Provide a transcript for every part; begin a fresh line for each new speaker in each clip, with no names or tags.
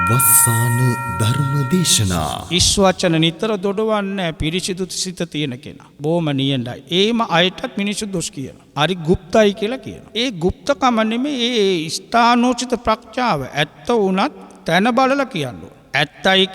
වස්සාන ධර්ම දේශනා
ඉස්වචන නිතර දොඩවන්නේ පිරිසිදු සිත තියෙන කෙනා. බොහොම නියඬයි. ඒම අයටත් මිනිස්සු දොස් කියනවා. හරි গুপ্তයි කියලා කියනවා. ඒ গুপ্তකම නෙමෙයි ඒ ස්ථානෝචිත ප්‍රඥාව. ඇත්ත වුණත් තන බලලා කියන්න ඕන. ඇත්තයි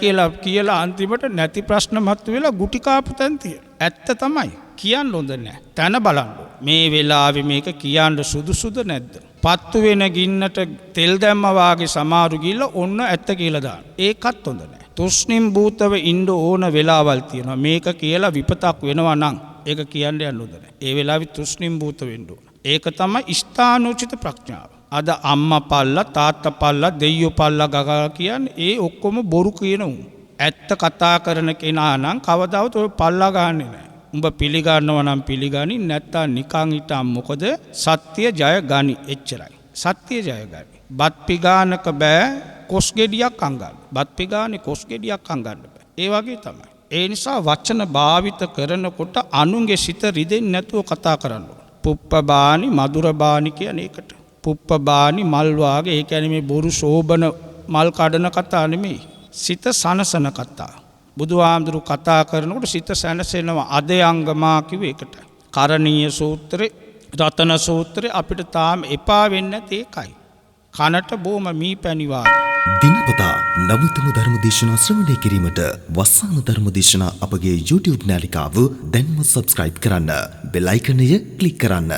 කියලා අන්තිමට නැති ප්‍රශ්න මතුවෙලා ගුටි කාපු තැන් තියෙන. ඇත්ත තමයි. කියන්න හොඳ නැහැ. තන බලන්න. මේ වෙලාවේ මේක කියන්න සුදුසුද නැද්ද? පත්තු වෙන ගින්නට තෙල් දැම්මා වාගේ සමාරු ගිල්ල ඔන්න ඇත්ත කියලා දාන. ඒකත් හොඳ නැහැ. තුෂ්ණිම් භූතව ඉන්න ඕන වෙලාවල් තියෙනවා. මේක කියලා විපතක් වෙනවා නම් ඒක කියන්න යන්න හොඳ නැහැ. ඒ වෙලාවේ තුෂ්ණිම් භූත වෙන්න ඕන. ඒක තමයි ස්ථානෝචිත ප්‍රඥාව. අද අම්මා පල්ලා තාත්තා පල්ලා දෙයියෝ පල්ලා ගගා කියන්නේ ඒ ඔක්කොම බොරු කියන උන්. ඇත්ත කතා කරන කෙනා නම් කවදාවත් ඔය පල්ලා ගන්නෙ නැහැ. උඹ පිළිගන්නව නම් පිළිගනි නැත්තම් නිකන් හිටම් මොකද සත්‍ය ජය ගනි එච්චරයි. සත්‍ය ජය ගනි. බත් පිගානක බෑ කොස් ගෙඩියක් අංගන්න. බත් පිගානේ කොස් ගෙඩියක් අංගන්න බෑ. ඒ වගේ තමයි. ඒ නිසා වචන භාවිත කරනකොට අනුන්ගේ සිත රිදෙන්නේ නැතුව කතා කරන්න ඕන. පුප්පබානි මధుරබානි කියන එකට. පුප්පබානි මල් වාගේ ඒ කියන්නේ මේ බොරු සෝබන මල් කඩන කතා නෙමෙයි. සිත සනසන කතා. බුදුහාමුදුරු කතා කරනකොට සිත සැනසෙනවා. අදයංගමා කිව්වේ ඒකට. කරණීය සූත්‍රේ රතන සූත්‍රේ අපිට තාම එපා වෙන්නේ නැති එකයි. කනට බොම මී පැණි වාගේ.
දිනපතා නවතම ධර්ම දේශනා ශ්‍රවණය කිරීමට වස්සාන ධර්ම දේශනා අපගේ YouTube නාලිකාව දැන්ම subscribe කරන්න. බෙල් අයිකනය ක්ලික් කරන්න.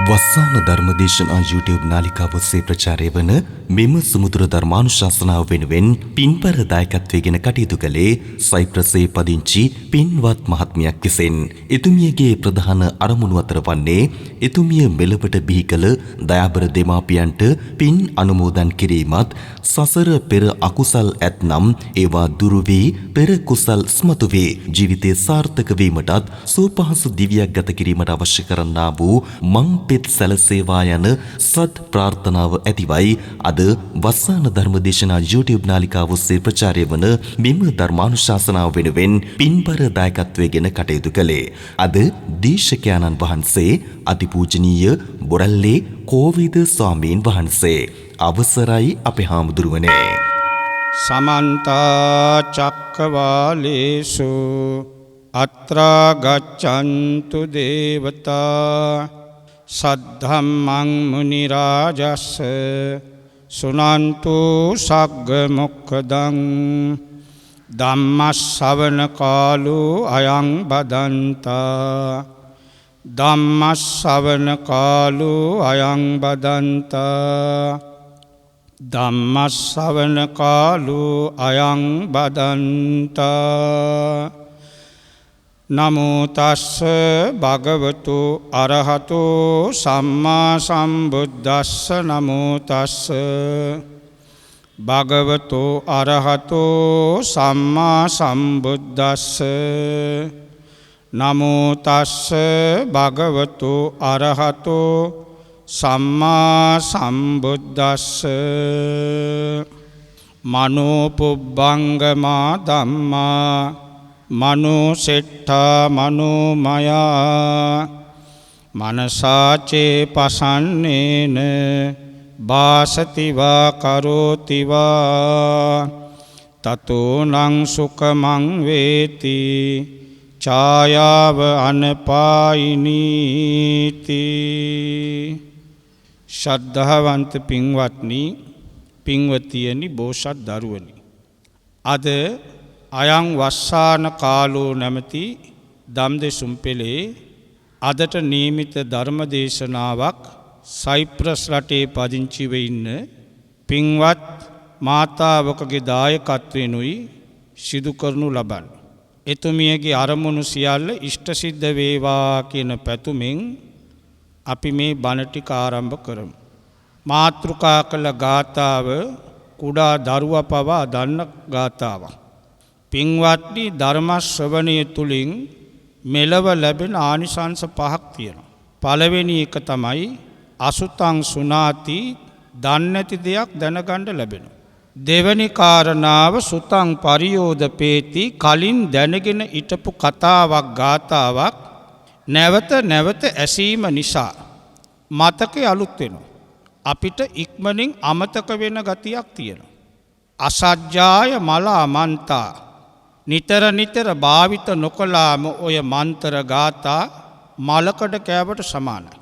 වස්සාන ධර්ම දේශනා YouTube නාලිකාව ඔස්සේ ප්‍රචාරය වන මෙම සුමුදුර ධර්මානුශාසනාව වෙනුවෙන් පින්පර දායකත්වයෙන් කටයුතු කළේ සයිප්‍රසයේ පදිංචි පින්වත් මහත්මියක් විසින්. එතුමියගේ ප්‍රධාන අරමුණු අතර වන්නේ එතුමිය මෙලවට බිහි කළ දයාබර දෙමාපියන්ට පින් අනුමෝදන් කිරීමත්, සසර පෙර අකුසල් ඇතනම් ඒවා දුරු වී පෙර කුසල් ස්මතු වේ ජීවිතය සාර්ථක වීමටත් සුවපහසු දිවියක් ගත කිරීමට අවශ්‍ය කරන්නා වූ පෙත් සැලසේවා යන සත් ප්‍රාර්ථනාව ඇතිවයි අද වස්සාන ධර්ම දේශනා YouTube නාලිකාව ඔස්සේ ප්‍රචාරය වන මෙම ධර්මානුශාසනාව වෙනුවෙන් පින්බර දායකත්වයෙන් කටයුතු කළේ. අද දේශකයන්න් වහන්සේ අතිපූජනීය බොරැල්ලේ කෝවිද ස්වාමීන් වහන්සේ. අවසරයි අපේ හාමුදුරුවනේ.
සමන්ත චක්කවාලේසු අත්‍රා ගච්ඡන්තු දේවතා සද්ධම්මං මුනි රාජස්ස සුනන්තු සග්ග මොක්ඛදං ධම්මස්සවන කාලෝ අයං බදන්තා ධම්මස්සවන කාලෝ අයං බදන්තා ධම්මස්සවන කාලෝ අයං බදන්තා නමෝ තස්ස භගවතු අරහතෝ සම්මා සම්බුද්දස්ස නමෝ තස්ස භගවතු අරහතෝ සම්මා සම්බුද්දස්ස නමෝ තස්ස භගවතු අරහතෝ සම්මා සම්බුද්දස්ස මනෝ පුබ්බංගමා ධම්මා මනෝ සෙට්ඨා මනෝ මයා මනසාචේ පසන්නේන බාසති වා කරෝති වා තතෝ නං සුඛමං වේති ඡායාව අනපායිනීති. ශ්‍රද්ධාවන්ත පින්වත්නි, පින්වතියනි, බෝසත් දරුවනි, අද අයං වස්සාන කාලෝ නැමැති දම්දෙසුම් පෙළේ අදට නියමිත ධර්ම දේශනාවක් සයිප්‍රස් රටේ පදිංචිව ඉන්න පින්වත් මාතාවකගේ දායකත්වයෙනුයි සිදු කරනු ලබන. එතුමියගේ අරමුණු සියල්ල ඉෂ්ට සිද්ධ වේවා කියන පැතුමෙන් අපි මේ බණ ටික ආරම්භ කරමු. මාතෘකා කළ ගාථාව කුඩා දරුවා පවා දන්න ගාථාවක්. පින්වත්නි, ධර්ම ශ්‍රවණය තුලින් මෙලව ලැබෙන ආනිසංස පහක් තියෙනවා. පළවෙනි එක තමයි අසුතං සුනාති, දන්නේ නැති දෙයක් දැනගන්න ලැබෙනවා. දෙවෙනි කාරණාව සුතං පරියෝදපේති, කලින් දැනගෙන හිටපු කතාවක් ගාතාවක් නැවත නැවත ඇසීම නිසා මතකේ අලුත් වෙනවා. අපිට ඉක්මනින් අමතක වෙන ගතියක් තියෙනවා. අසජ්ජාය මලා මන්තා නිතර නිතර භාවිත නොකලාම ඔය මන්තර ගාථා මලකඩ කෑවට සමානයි.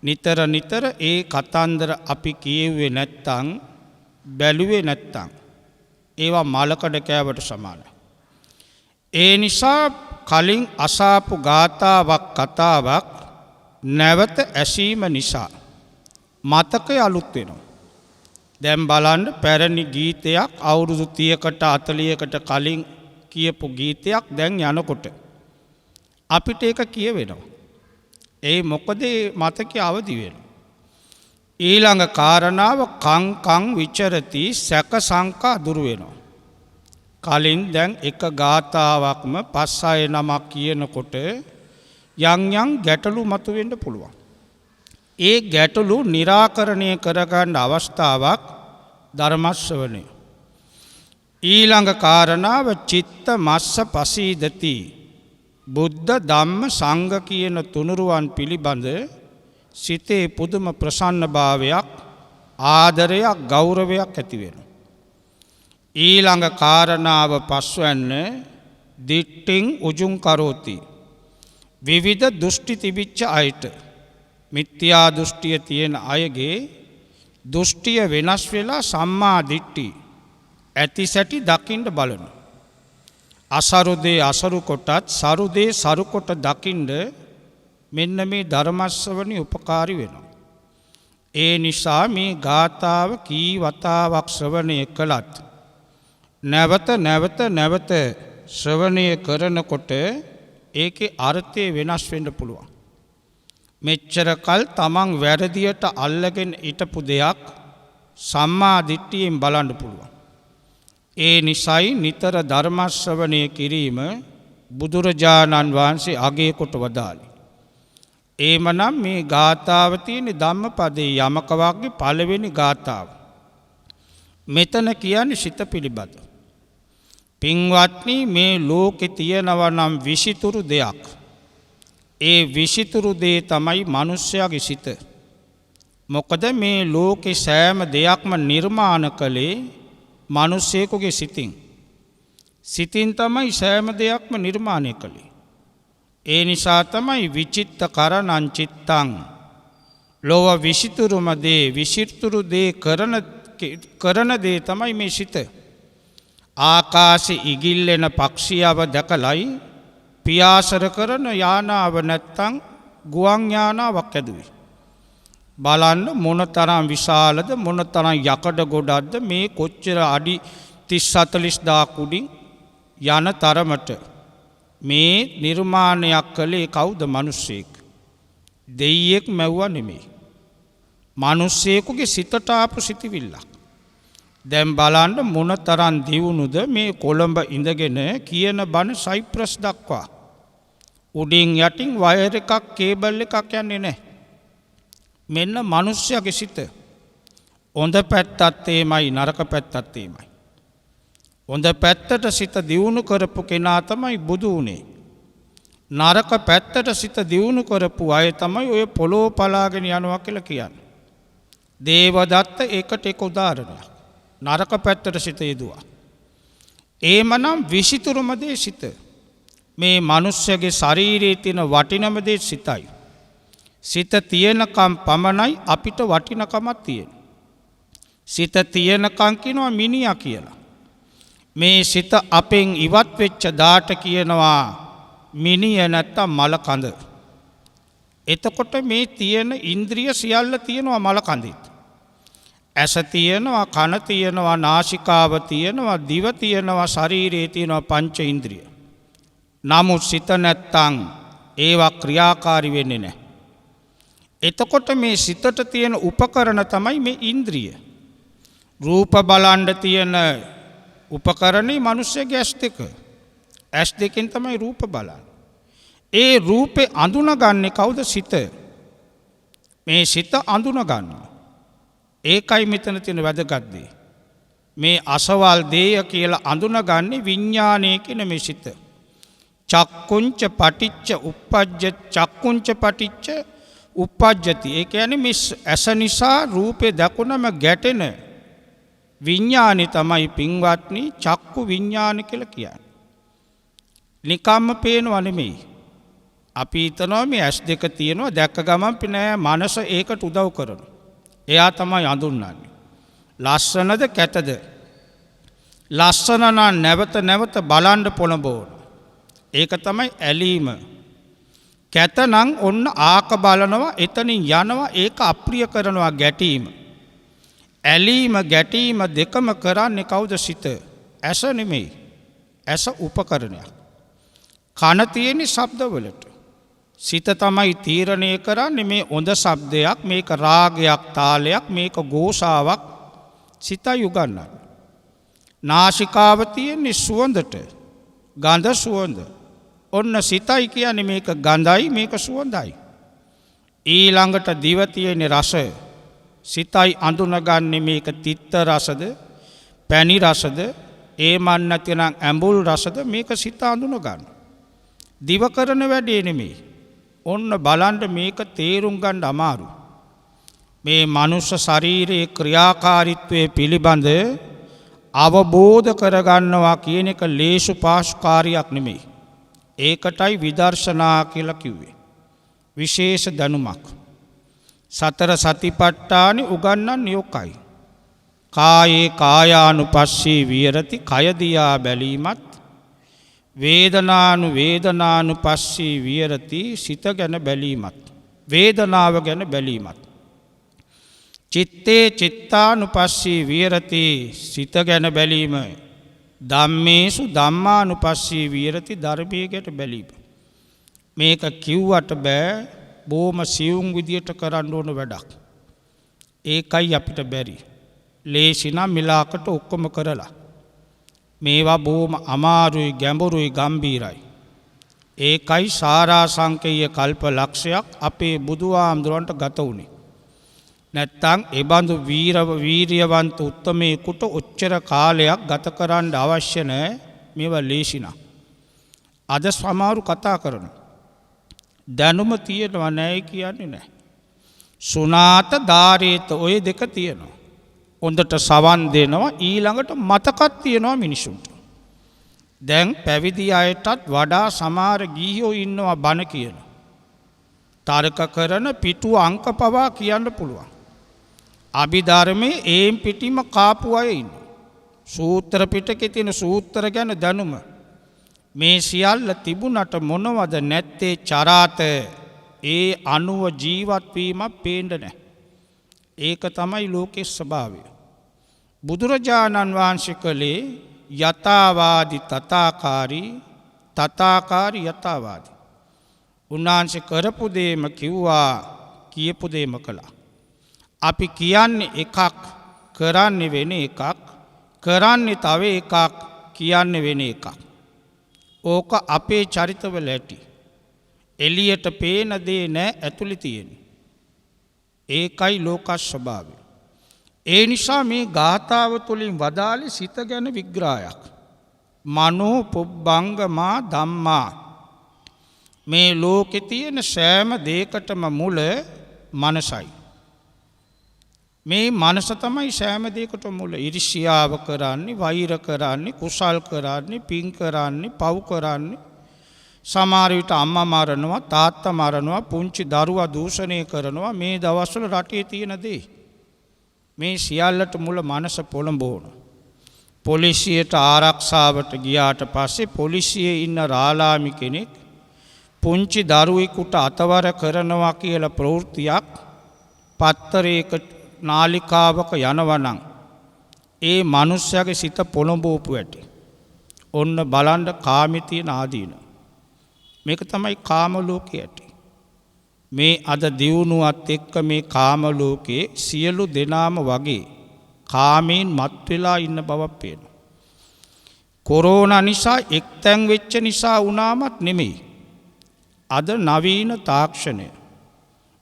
නිතර නිතර ඒ කතන්දර අපි කියෙව්වේ නැත්තං බැලුවේ නැත්තං ඒවා මලකඩ කෑවට සමානයි. ඒ නිසා කලින් අසාපු ගාථාවක් කතාවක් නැවත ඇසීම නිසා මතකය අලුත් වෙනවා. දැන් බලන්න පැරණි ගීතයක් අවුරුදු 30කට 40කට කලින් කියපු ගීතයක් දැන් යනකොට අපිට ඒක කියවෙනවා. ඒ මොකද මතකය අවදි වෙනවා. ඊළඟ කාරණාව කං විචරති සැක සංකා දුරු වෙනවා. කලින් දැන් එක ගාථාවක්ම 5-6 නමක් කියනකොට යම් ගැටලු මතුවෙන්න පුළුවන්. ඒ ගැටලු निराකරණය කරගන්න අවස්ථාවක් ධර්ම ශ්‍රවණය. ඊළඟ කාරණාව චිත්ත මස්ස පසීදති බුද්ධ ධම්ම සංඝ කියන තුනුරුවන් පිළිබඳ සිතේ පුදුම ප්‍රසන්න භාවයක් ආදරයක් ගෞරවයක් ඇති වෙනවා. ඊළඟ කාරණාව පස්වැන්න දිට්ඨින් උජුං කරෝති විවිධ දෘෂ්ටි තිබිච්ච අයට මිත්‍යා දෘෂ්ටිය තියෙන අයගේ දෘෂ්ටිය වෙනස් වෙලා සම්මා දිට්ඨි ඇති සැටි දකින්න බලන. අසරුදේ අසරු කොටත් සරුදේ සරු කොට දකින්න මෙන්න මේ ධර්ම ශ්‍රවණි උපකාරී වෙනවා. ඒ නිසා මේ ගාථාව කී වතාවක් ශ්‍රවණය කළත් නැවත ශ්‍රවණය කරනකොට ඒකේ අර්ථය වෙනස් වෙන්න පුළුවන්. මෙච්චර කල් තමන් වැරදියට අල්ලගෙන හිටපු දෙයක් සම්මා දිට්ඨියෙන් බලන්න පුළුවන්. ඒ නිසයි නිතර ධර්ම ශ්‍රවණය කිරීම බුදුරජාණන් වහන්සේ අගය කොට වදාළේ. එහෙමනම් මේ ගාථාව තියෙන ධම්මපදයේ යමක වර්ගයේ පළවෙනි ගාථාව. මෙතන කියන්නේ සිත පිළිබඳ. පින්වත්නි මේ ලෝකේ තියෙනවා නම් විසිතුරු දෙයක්. ඒ විසිතුරු දේ තමයි මිනිස්යාගේ සිත. මොකද මේ ලෝකේ සෑම දෙයක්ම නිර්මාණ කළේ මිනිසෙකුගේ සිතින්. සිතින් තමයි සෑම දෙයක්ම නිර්මාණය කළේ. ඒ නිසා තමයි විචිත්ත කරණං චිත්තං ලෝව විසිතුරුම දේ විසිතුරු දේ කරන දේ තමයි මේ සිත. ආකාශේ ඉගිල්ලෙන පක්ෂියව දැකලයි පියාසර කරන යානාව නැත්තං ගුවන් යානාවක් ඇදුවේ. බලන්න මොනතරම් විශාලද මොනතරම් යකඩ ගොඩක්ද මේ කොච්චර අඩි 30-40 උඩින් යන තරමට මේ නිර්මාණයක් කළේ කවුද? මිනිස්සෙක්. දෙයියෙක් මැව්වා නෙමෙයි. මිනිස්සෙකුගේ සිතට ආපු සිතිවිල්ලක්. දැන් බලන්න මොනතරම් දියුණුද මේ කොළඹ ඉඳගෙන කියන බණ සයිප්‍රස් දක්වා. උඩින් යටින් වයර් එකක් කේබල් එකක් යන්නේ නැහැ. මෙන්න මිනිස්යාගේ සිත. හොඳ පැත්තත් එමයයි නරක පැත්තත් එමයයි. හොඳ පැත්තට සිත දියුණු කරපු කෙනා තමයි බුදු උනේ. නරක පැත්තට සිත දියුණු කරපු අය තමයි ඔය පොළොව පලාගෙන යනවා කියලා කියන්නේ. දේවදත්ත ඒකට එක උදාහරණයක්. නරක පැත්තට සිත යෙදුවා. එහෙමනම් විසිතුරුම දේ සිත. මේ මිනිස්යාගේ ශරීරයේ තියෙන වටිනම දේ සිතයි. සිත තියෙනකම් පමණයි අපිට වටිනකමක් තියෙන්නේ. සිත තියෙනකම් කියනවා මිනිහා කියලා. මේ සිත අපෙන් ඉවත් වෙච්ච දාට කියනවා මිනිය නැත්තම් මල කඳ. එතකොට මේ තියෙන ඉන්ද්‍රිය සියල්ල තියෙනවා මල කඳෙත්. ඇස තියෙනවා, කන තියෙනවා, නාසිකාව තියෙනවා, දිව තියෙනවා, ශරීරයේ තියෙනවා පංච ඉන්ද්‍රිය. නමුත් සිත නැත්තම් ඒවා ක්‍රියාකාරී වෙන්නේ නැහැ. එතකොට මේ සිතට තියෙන උපකරණ තමයි මේ ඉන්ද්‍රිය. රූප බලන්න තියෙන උපකරණේ මිනිස්සුගේ ඇස් දෙක. ඇස් දෙකෙන් තමයි රූප බලන්නේ. ඒ රූපේ අඳුනගන්නේ කවුද? සිත. මේ සිත අඳුනගන්නවා. ඒකයි මෙතන තියෙන වැදගත් දේ. මේ අසවල් දේය කියලා අඳුනගන්නේ විඥානයේ කියන මේ සිත. චක්කුංච පටිච්ච උප්පජ්ජ චක්කුංච පටිච්ච උප්පජ්ජති. ඒ කියන්නේ මේ ඇස නිසා රූපේ දකුණම ගැටෙන විඤ්ඤාණය තමයි පින්වත්නි චක්කු විඤ්ඤාණ කියලා කියන්නේ. නිකම්ම පේනව නෙමෙයි. අපි හිතනවා මේ ඇස් දෙක තියෙනවා දැක්ක ගමන් නෑ මනස ඒකට උදව් කරනවා. එයා තමයි අඳුන්වන්නේ. ලස්සනද කැතද? ලස්සන නම් නැවත නැවත බලන්න පොළඹවන. ඒක තමයි ඇලීම. කැත නම් ඔන්න ආක බලනවා එතනින් යනවා ඒක අප්‍රිය කරනවා ගැටීම. ඇලීම ගැටීම දෙකම කරන්නේ කවුද? සිත. ඇස නෙමෙයි. ඇස උපකරණයක්. කන තියෙන්නේ ශබ්දවලට. සිත තමයි තීරණය කරන්නේ මේ හොඳ ශබ්දයක්, මේක රාගයක්, තාලයක්, මේක ഘോഷාවක් සිතයි උගන්වන්නේ. නාසිකාව තියෙන්නේ සුවඳට. ගඳ සුවඳ. ඔන්න සිතයි කියන්නේ මේක ගඳයි, මේක සුවඳයි. ඊළඟට දිව තියෙන්නේ රස. සිතයි අඳුනගන්නේ මේක තිත්ත රසද, පැණි රසද, ඒමන් නැතිනම් ඇඹුල් රසද, මේක සිත අඳුන ගන්න. දිව කරන වැඩේ නෙමෙයි. ඔන්න බලන්න මේක තේරුම් ගන්න අමාරු. මේ මනුෂ්‍ය ශරීරයේ ක්‍රියාකාරීත්වයේ පිළිබඳ අවබෝධ කරගන්නවා කියන එක ලේසු පාසු කාර්යයක් නෙමෙයි. ඒකටයි විදර්ශනා කියලා කිව්වේ. විශේෂ දැනුමක්. සතර සතිපට්ඨානෙ උගන්වන්නේ ඔකයි. කායේ කායානුපස්සී විහෙරති, කය දිහා බැලීමත්, වේදනානු වේදනානුපස්සී විහෙරති, සිත ගැන බැලීමත්, වේදනාව ගැන බැලීමත්, චිත්තේ චිත්තානුපස්සී විහෙරති, සිත ගැන බැලීම, ධම්මේසු ධම්මානුපස්සී විහෙරති, ධර්මයේ ගැන බැලීම. මේක කිව්වට බෑ, බොහොම සියුම් විදියට කරන්න ඕන වැඩක්. ඒකයි අපිට බැරි. ලේසි නම් මිලාකට ඔක්කොම කරලා. මේවා බොහොම අමාරුයි, ගැඹුරුයි, ගම්බීරයි. ඒකයි සාරාංශකීය කල්ප ලක්ෂයක් අපේ බුදුහාමුදුරන්ට ගත වුණේ. නැත්තම් ඒ බඳු වීරියවන්ත උත්තමයෙකුට ඔච්චර කාලයක් ගත කරන්න අවශ්‍ය නැහැ. මේවා ලේසි නම්. අද සමහරු කතා කරනවා. දැනුම තියෙනවා නැහැ කියන්නේ නැහැ. සුනාත ධාරේත ඔය දෙක තියෙනවා. හොඳට සවන් දෙනවා, ඊළඟට මතකත් තියෙනවා මිනිසුන්ට. දැන් පැවිදි අයටත් වඩා සමහර ගීයෝ ඉන්නවා බණ කියන. තර්ක කරන පිටු අංක පවා කියන්න පුළුවන්. අභිධර්මයේ ඒම් පිටිම කාපු අය ඉන්නවා. සූත්‍ර පිටකේ තියෙන සූත්‍ර ගැන දැනුම. මේ සියල්ල තිබුණට මොනවද නැත්තේ? චරාත. ඒ අනුව ජීවත් වීමක් පේන්න නැහැ. ඒක තමයි ලෝකේ ස්වභාවය. බුදුරජාණන් වහන්සේ කලේ යථාවාදි තථාකාරී, තථාකාරී යථාවාදි. උන්වහන්සේ කරපු දේම කිව්වා, කියපු දේම කළා. අපි කියන්නේ එකක්, කරන්නේ වෙන එකක්, කරන්නේ තව එකක්, කියන්නේ වෙන එකක්. ඕක අපේ චරිතවල ඇති. එළියට පේන දේ නෑ, ඇතුළේ තියෙන්නේ. ඒකයි ලෝක ස්වභාවය. ඒ නිසා මේ ගාථාව තුළින් වදාළේ සිත ගැන විග්‍රහයක්. මනෝ පුබ්බංගමා ධම්මා. මේ ලෝකේ තියෙන සෑම දෙයකටම මුල මනසයි. මේ මනස තමයි සෑම දෙයකටම මුල. ඊර්ෂ්‍යාව කරන්නේ, වෛර කරන්නේ, කුසල් කරන්නේ, පින් කරන්නේ, පව් කරන්නේ. සමහර විට අම්මා මරනවා, තාත්තා මරනවා, පුංචි දරුවා දූෂණය කරනවා. මේ දවස්වල රටේ තියෙන දේ. මේ සියල්ලට මුල මනස පොළඹවන. පොලිසියට ආරක්ෂාවට ගියාට පස්සේ පොලිසියේ ඉන්න රාලාමි කෙනෙක් පුංචි දරුවෙකුට අතවර කරනවා කියලා ප්‍රවෘත්තියක් පත්තරයක නාලිකාවක යනවනම් ඒ මනුස්සයාගේ සිත පොළඹවපු ඇති. ඔන්න බලන්න කාමේ තියෙන ආදීන. මේක තමයි කාම ලෝකයේ ඇති. මේ අද දියුණුවත් එක්ක මේ කාම ලෝකයේ සියලු දෙනාම වගේ කාමයෙන් මත් වෙලා ඉන්න බවක් පේනවා. කොරෝනා නිසා එක්තැන් වෙච්ච නිසා වුණාමත් නෙමෙයි. අද නවීන තාක්ෂණය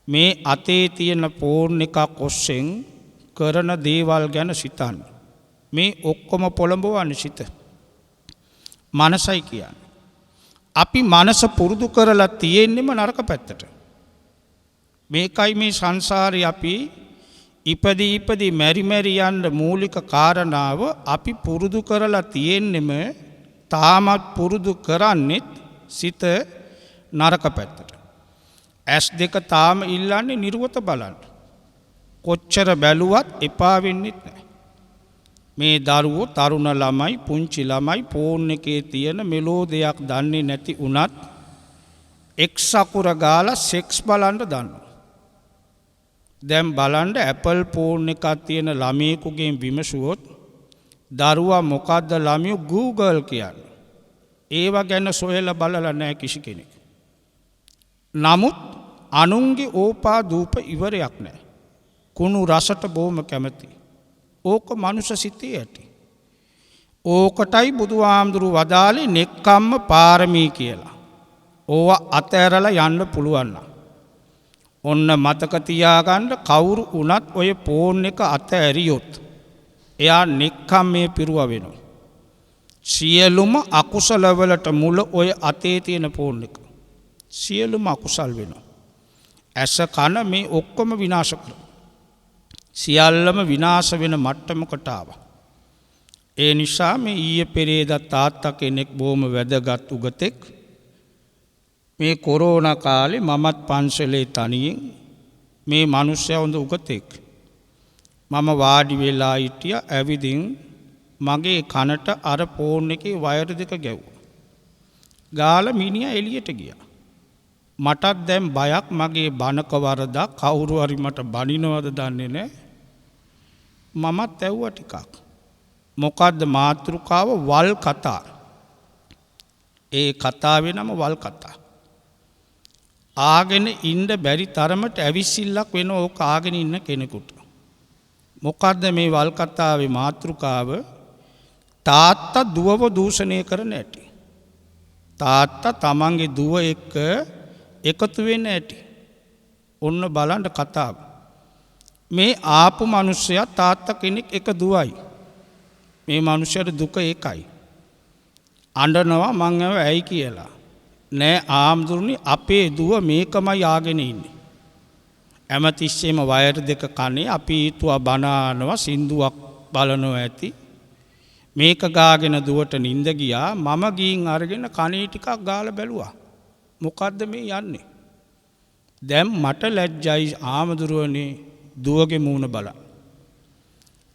මේ අතේ තියෙන ෆෝන් එකක් ඔස්සෙන් කරන දේවල් ගැන සිතන්න. මේ ඔක්කොම පොළඹවන්නේ සිත. මනසයි කියන්නේ. අපි මනස පුරුදු කරලා තියෙන්නෙම නරක පැත්තට. මේකයි මේ සංසාරේ අපි ඉපදී මැරි යන්න මූලික කාරණාව අපි පුරුදු කරලා තියෙන්නෙම තාමත් පුරුදු කරන්නෙත් සිත නරක පැත්තට. ඇස් දෙක තාම ඉල්ලන්නේ නිර්වත බලන්න. කොච්චර බැලුවත් එපා වෙන්නෙත් නැහැ. මේ දරුවෝ තරුණ ළමයි පුංචි ළමයි ෆෝන් එකේ තියෙන මෙලෝ දෙයක් දන්නේ නැති වුණත් එක්ස් අකුර ගාලා සෙක්ස් බලන්න දන්නවා. දැන් බලන්න ඇපල් ෆෝන් එකක් තියෙන ළමයෙකුගෙන් විමසුවොත් දරුවා මොකද්ද ළමයෝ Google කියන්නේ. ඒව ගැන සොයලා බලලා නැහැ කිසි කෙනෙක්. නමුත් අනුන්ගේ ඕපා දූප ඉවරයක් නැහැ. කුණු රසට බොහොම කැමති. ඕක මනුෂ්‍ය සිතේ ඇති. ඕකටයි බුදුහාමුදුරුවෝ වදාළේ නෙක්ඛම්ම පාරමී කියලා. ඕවා අතහැරලා යන්න පුළුවන් නම්. ඔන්න මතක තියාගන්න කවුරු වුණත් ඔය ෆෝන් එක අතහැරියොත් එයා නෙක්ඛම්මේ පිරුවා වෙනවා. සියලුම අකුසල වලට මුල ඔය අතේ තියෙන ෆෝන් එක. සියලුම අකුසල් වෙනවා. ඇස කන මේ ඔක්කොම විනාශ කරනවා. සියල්ලම විනාශ වෙන මට්ටමකට ආවා. ඒ නිසා මේ ඊයේ පෙරේදා තාත්තා කෙනෙක් බොහොම වැදගත් උගතෙක් මේ කොරෝනා කාලේ මමත් පන්සලේ තනියෙන් මේ මිනිස්සයා හොඳ උගතෙක්. මම වාඩි වෙලා හිටියා ඇවිදින් මගේ කනට අර ෆෝන් එකේ වයර් දෙක ගැව්වා. ගාලා මිනිහා එළියට ගියා. මටත් දැන් බයක් මගේ බනක වරදා කවුරු හරි මට බනිනවද දන්නේ නැහැ. මමත් ඇව්වා ටිකක්. මොකද්ද මාතෘකාව? වල් කතා. ඒ කතාවේ නම වල් කතා. ආගෙන ඉන්න බැරි තරමට ඇවිස්සිල්ලක් වෙන ඕක ආගෙන ඉන්න කෙනෙකුට. මොකද්ද මේ වල් කතාවේ මාතෘකාව? තාත්තා දුවව දූෂණය කරන ඇති. තාත්තා තමන්ගේ දුව එක්ක එකතු වෙන්න ඇති. ඔන්න බලන්න කතාව. මේ ආපු මිනිස්සයා තාත්තා කෙනෙක් එක දුවයි. මේ මිනිස්සයාට දුක ඒකයි. අඬනවා මං ඇයි කියලා. නෑ ආම්දුරුනි අපේ දුව මේකමයි ආගෙන ඉන්නේ. හැමතිස්සෙම වයර් දෙක කනේ අපි ඊතුවා බනානවා සින්දුවක් බලනවා ඇති. මේක ගාගෙන දුවට නිින්ද ගියා. මම ගිහින් අරගෙන කනේ ටිකක් ගාලා බැලුවා. මොකද්ද මේ යන්නේ? දැන් මට ලැජ්ජයි ආමදුරුවනේ දුවගේ මූණ බලන්න.